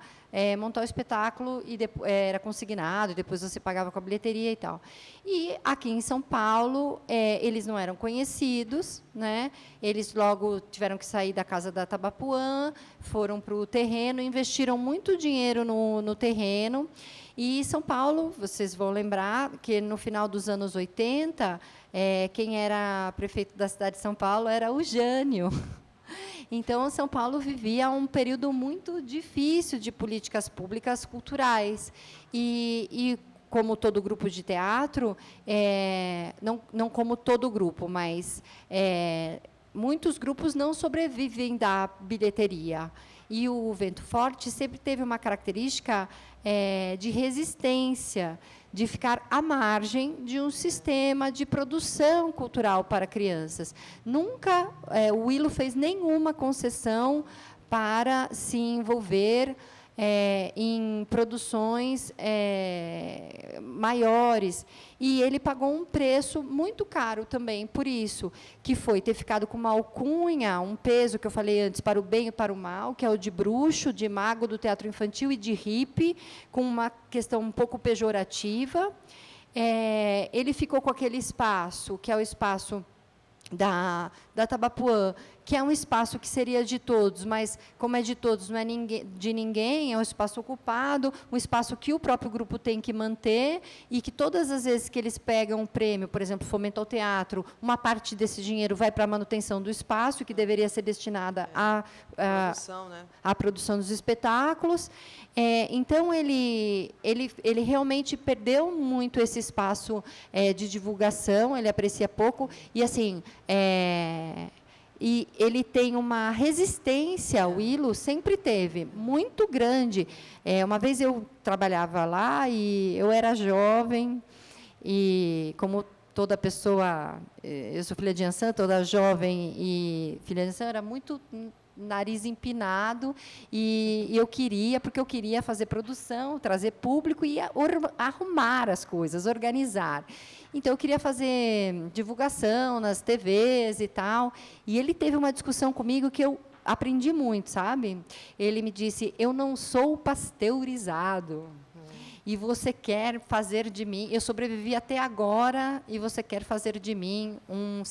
montar o espetáculo, e era consignado, e depois você pagava com a bilheteria e tal. E, aqui em São Paulo, eles não eram conhecidos, né? Eles logo tiveram que sair da casa da Tabapuã, foram para o terreno, investiram muito dinheiro no terreno. E São Paulo, vocês vão lembrar que, no final dos anos 80, quem era prefeito da cidade de São Paulo era o Jânio. Então, São Paulo vivia um período muito difícil de políticas públicas culturais. E como todo grupo de teatro, não como todo grupo, mas muitos grupos não sobrevivem da bilheteria. E o Vento Forte sempre teve uma característica de resistência, de ficar à margem de um sistema de produção cultural para crianças. Nunca o ILO fez nenhuma concessão para se envolver em produções maiores. E ele pagou um preço muito caro também por isso, que foi ter ficado com uma alcunha, um peso que eu falei antes, para o bem e para o mal, que é o de bruxo, de mago do teatro infantil e de hippie, com uma questão um pouco pejorativa. Ele ficou com aquele espaço, que é o espaço da Tabapuã, que é um espaço que seria de todos, mas, como é de todos, não é de ninguém, é um espaço ocupado, um espaço que o próprio grupo tem que manter, e que, todas as vezes que eles pegam um prêmio, por exemplo, Fomento ao Teatro, uma parte desse dinheiro vai para a manutenção do espaço, que deveria ser destinada à produção dos espetáculos. Então, ele realmente perdeu muito esse espaço de divulgação, ele aprecia pouco, e, assim... E ele tem uma resistência, o ILO sempre teve, muito grande. Uma vez eu trabalhava lá, e eu era jovem, e como toda pessoa, eu sou filha de Ançã, toda jovem e filha de Ançã, era muito nariz empinado, e eu queria, porque eu queria fazer produção, trazer público e arrumar as coisas, organizar. Então, eu queria fazer divulgação nas TVs e tal, e ele teve uma discussão comigo que eu aprendi muito, sabe? Ele me disse, eu não sou pasteurizado. E você quer fazer de mim, eu sobrevivi até agora, e você quer fazer de mim um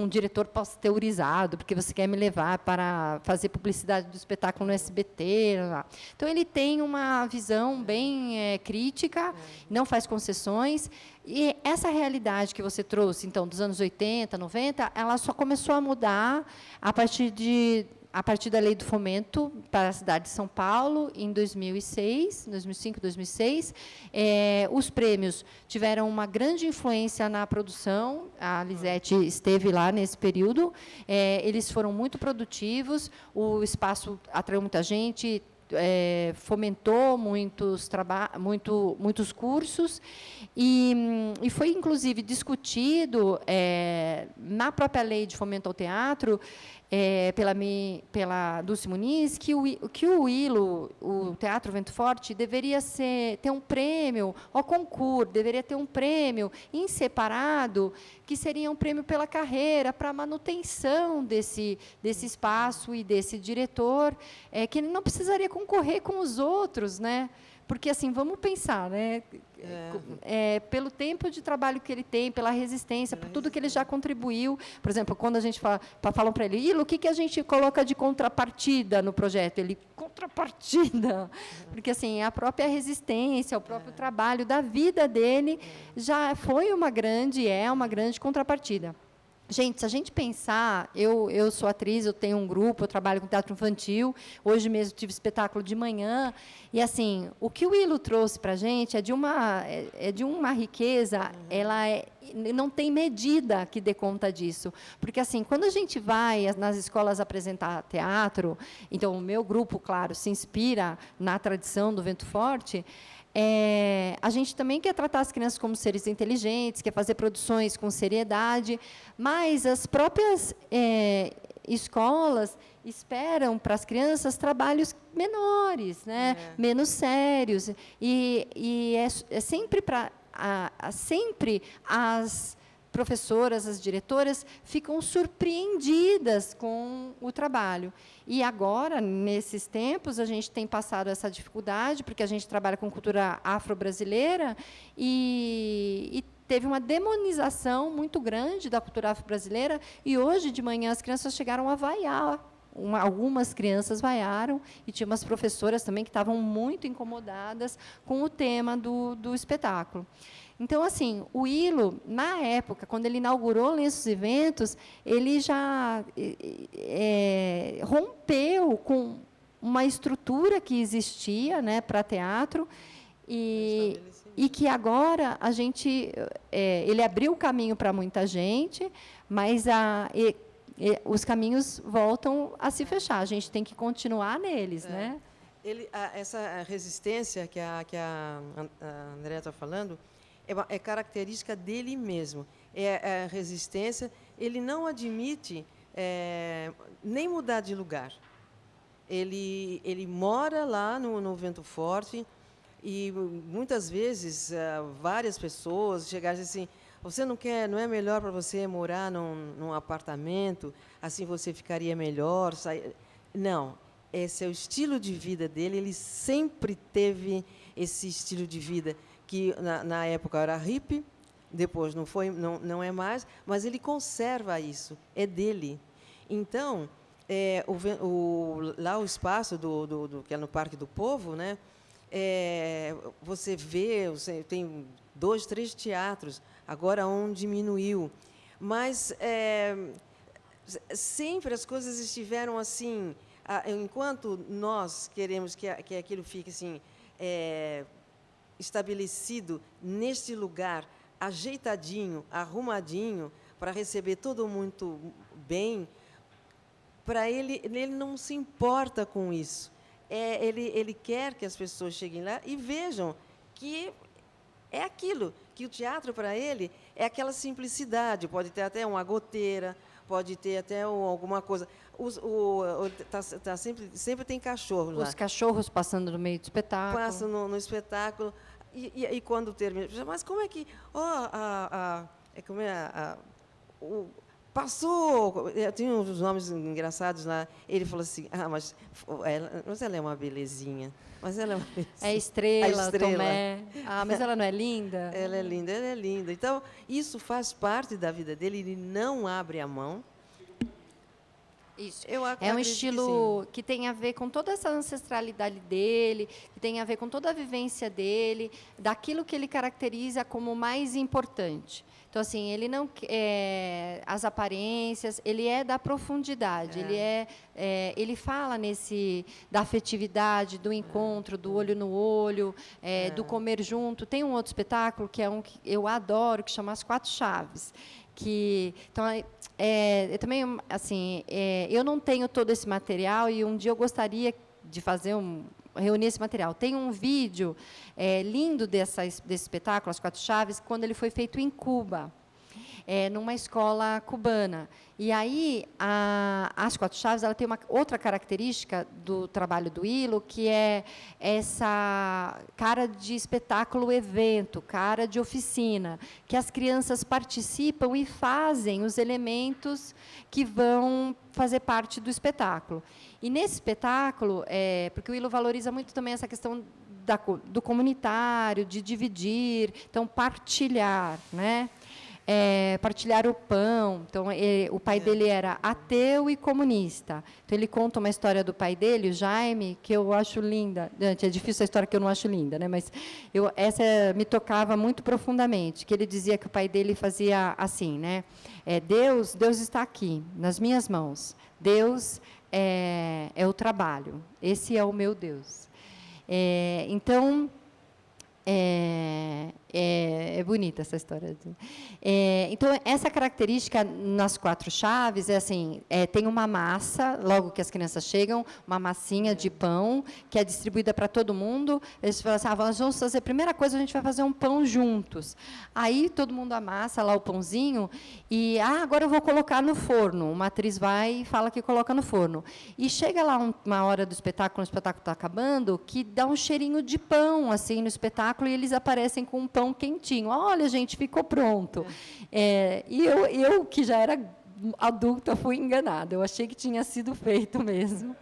diretor pasteurizado, porque você quer me levar para fazer publicidade do espetáculo no SBT. Lá. Então, ele tem uma visão bem crítica, não faz concessões, e essa realidade que você trouxe, então, dos anos 80, 90, ela só começou a mudar a partir da Lei do Fomento para a cidade de São Paulo, em 2005, 2006. Os prêmios tiveram uma grande influência na produção, a Lisete esteve lá nesse período, eles foram muito produtivos, o espaço atraiu muita gente, fomentou muitos cursos, e foi, inclusive, discutido na própria Lei de Fomento ao Teatro, pela Dulce Muniz, que o ILO, o Teatro Vento Forte, deveria ter um prêmio, ao concurso, deveria ter um prêmio em separado, que seria um prêmio pela carreira, para a manutenção desse espaço e desse diretor, que não precisaria concorrer com os outros, né? Porque, assim, vamos pensar, né? Pelo tempo de trabalho que ele tem, pela resistência, por tudo que ele já contribuiu. Por exemplo, quando a gente falam para ele, Ilo, o que a gente coloca de contrapartida no projeto? Ele, contrapartida? Porque, assim, a própria resistência, o próprio trabalho da vida dele já foi uma grande contrapartida. Gente, se a gente pensar, eu sou atriz, eu tenho um grupo, eu trabalho com teatro infantil, hoje mesmo tive espetáculo de manhã, e, assim, o que o Ilo trouxe para a gente é de uma riqueza, não tem medida que dê conta disso. Porque, assim, quando a gente vai nas escolas apresentar teatro, então, o meu grupo, claro, se inspira na tradição do Vento Forte, a gente também quer tratar as crianças como seres inteligentes, quer fazer produções com seriedade, mas as próprias escolas esperam para as crianças trabalhos menores, né? Menos sérios. E é sempre sempre as professoras, as diretoras, ficam surpreendidas com o trabalho. E agora, nesses tempos, a gente tem passado essa dificuldade, porque a gente trabalha com cultura afro-brasileira, e teve uma demonização muito grande da cultura afro-brasileira, e hoje, de manhã, as crianças chegaram a vaiar. Algumas crianças vaiaram, e tinha umas professoras também que estavam muito incomodadas com o tema do espetáculo. Então, assim, o Ilo, na época, quando ele inaugurou Lenços e Ventos, ele já rompeu com uma estrutura que existia, né, para teatro, e que agora ele abriu o caminho para muita gente, mas os caminhos voltam a se fechar. A gente tem que continuar neles, né? Essa resistência que a Andréa está falando é característica dele mesmo. É a resistência. Ele não admite nem mudar de lugar. Ele mora lá no Vento Forte, e muitas vezes várias pessoas chegaram assim: você não é melhor para você morar num apartamento, assim você ficaria melhor? Não, esse é o estilo de vida dele. Ele sempre teve esse estilo de vida, que na época era hippie, depois não é mais, mas ele conserva isso, é dele. Então, lá o espaço que é no Parque do Povo, né? Você tem 2, 3 teatros, agora um diminuiu, mas sempre as coisas estiveram assim. Enquanto nós queremos que aquilo fique assim estabelecido neste lugar, ajeitadinho, arrumadinho, para receber todo muito bem, para ele não se importa com isso. Ele quer que as pessoas cheguem lá e vejam que é aquilo, que o teatro, para ele, é aquela simplicidade, pode ter até uma goteira, pode ter até alguma coisa. Sempre tem cachorro lá. Os cachorros passando no meio do espetáculo. Passa no espetáculo. E quando termina, mas como é que... passou... Tinha uns nomes engraçados lá. Ele falou assim, mas ela é uma belezinha. Mas ela é uma belezinha. É Estrela, A Estrela. Tomé. Mas ela não é linda? Ela é linda, ela é linda. Então, isso faz parte da vida dele, ele não abre a mão. Isso. Eu É um acredito que estilo que tem a ver com toda essa ancestralidade dele, que tem a ver com toda a vivência dele, daquilo que ele caracteriza como mais importante. Então, assim, ele não as aparências, ele é da profundidade, ele fala da afetividade, do encontro, do olho no olho, do comer junto. Tem um outro espetáculo que é um que eu adoro, que chama As Quatro Chaves. Então, eu também, assim, eu não tenho todo esse material e um dia eu gostaria de reunir esse material. Tem um vídeo lindo desse espetáculo, As Quatro Chaves, quando ele foi feito em Cuba, numa escola cubana. E aí, As Quatro Chaves, ela tem uma outra característica do trabalho do Ilo, que é essa cara de espetáculo evento, cara de oficina, que as crianças participam e fazem os elementos que vão fazer parte do espetáculo. E nesse espetáculo, porque o Ilo valoriza muito também essa questão do comunitário, de dividir, então partilhar, né? Partilhar o pão. Então, o pai dele era ateu e comunista. Então, ele conta uma história do pai dele, o Jaime, que eu acho linda. É difícil a história que eu não acho linda, né? Mas essa me tocava muito profundamente, que ele dizia que o pai dele fazia assim, né? Deus está aqui, nas minhas mãos. Deus é o trabalho. Esse é o meu Deus. Então... É bonita essa história. Então, essa característica nas Quatro Chaves é assim, tem uma massa, logo que as crianças chegam, uma massinha de pão, que é distribuída para todo mundo. Eles falam assim, nós vamos fazer, a primeira coisa, a gente vai fazer um pão juntos. Aí, todo mundo amassa lá o pãozinho e, agora eu vou colocar no forno. Uma atriz vai e fala que coloca no forno. E chega lá uma hora do espetáculo, o espetáculo está acabando, que dá um cheirinho de pão, assim, no espetáculo, e eles aparecem com um pão quentinho. Olha, gente, ficou pronto. E eu, que já era adulta, fui enganada. Eu achei que tinha sido feito mesmo.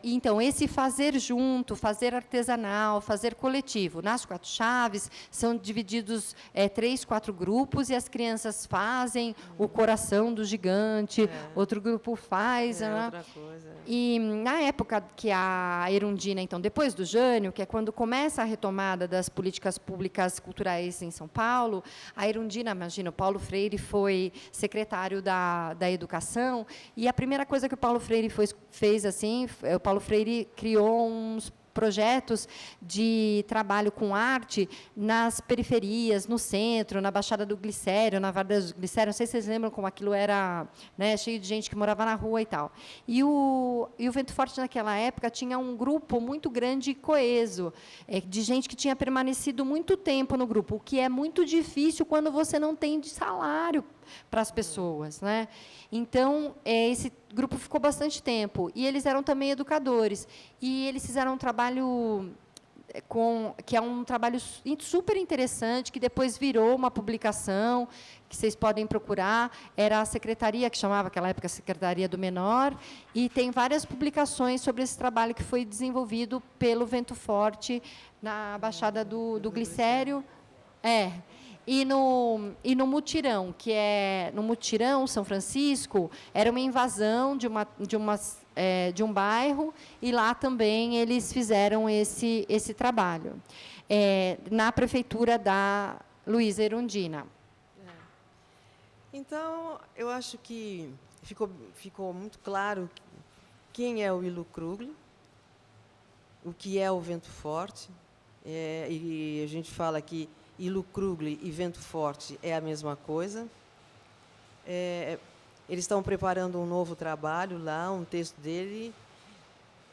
Então, esse fazer junto, fazer artesanal, fazer coletivo. Nas Quatro Chaves, são divididos 3, 4 grupos, e as crianças fazem o coração do gigante, outro grupo faz. outra coisa. E, na época que a Erundina, então, depois do Jânio, que é quando começa a retomada das políticas públicas culturais em São Paulo, a Erundina, imagina, o Paulo Freire foi secretário da Educação, e a primeira coisa que o Paulo Freire fez assim, o Paulo Freire criou uns projetos de trabalho com arte nas periferias, no centro, na Baixada do Glicério, na Varda do Glicério. Não sei se vocês lembram como aquilo era, né, cheio de gente que morava na rua e tal. E o Vento Forte, naquela época, tinha um grupo muito grande e coeso, de gente que tinha permanecido muito tempo no grupo, o que é muito difícil quando você não tem de salário para as pessoas, né? Então, esse grupo ficou bastante tempo. E eles eram também educadores. E eles fizeram um trabalho que é um trabalho super interessante, que depois virou uma publicação, que vocês podem procurar. Era a secretaria, que chamava, naquela época, a Secretaria do Menor, e tem várias publicações sobre esse trabalho que foi desenvolvido pelo Vento Forte na Baixada do Glicério. E no Mutirão, no Mutirão, São Francisco, era uma invasão de um bairro, e lá também eles fizeram esse trabalho, na prefeitura da Luísa Erundina. Então, eu acho que ficou muito claro quem é o Ilo Krugli, o que é o Vento Forte, e a gente fala que Ilo Krugli e Vento Forte é a mesma coisa. Eles estão preparando um novo trabalho lá, um texto dele,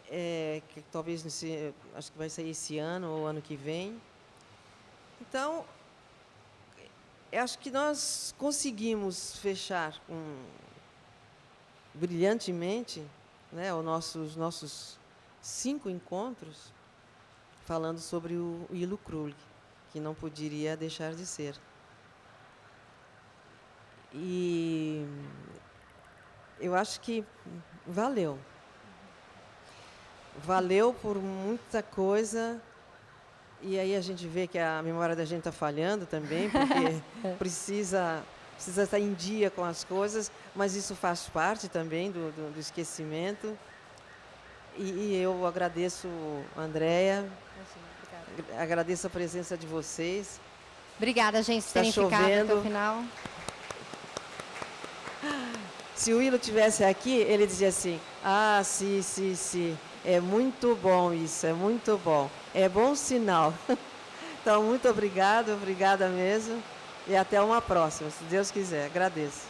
que talvez, acho que vai sair esse ano ou ano que vem. Então, eu acho que nós conseguimos fechar brilhantemente, né, os nossos 5 encontros falando sobre o Ilo Krug, que não poderia deixar de ser. E eu acho que valeu. Valeu por muita coisa. E aí a gente vê que a memória da gente está falhando também, porque precisa estar em dia com as coisas, mas isso faz parte também do esquecimento. E eu agradeço a Andréia, agradeço a presença de vocês. Obrigada, gente, por Tá terem ficado até chovendo. o final. Se o Ilo estivesse aqui, ele dizia assim, sim, é muito bom isso, é muito bom. É bom sinal. Então, muito obrigada mesmo. E até uma próxima, se Deus quiser. Agradeço.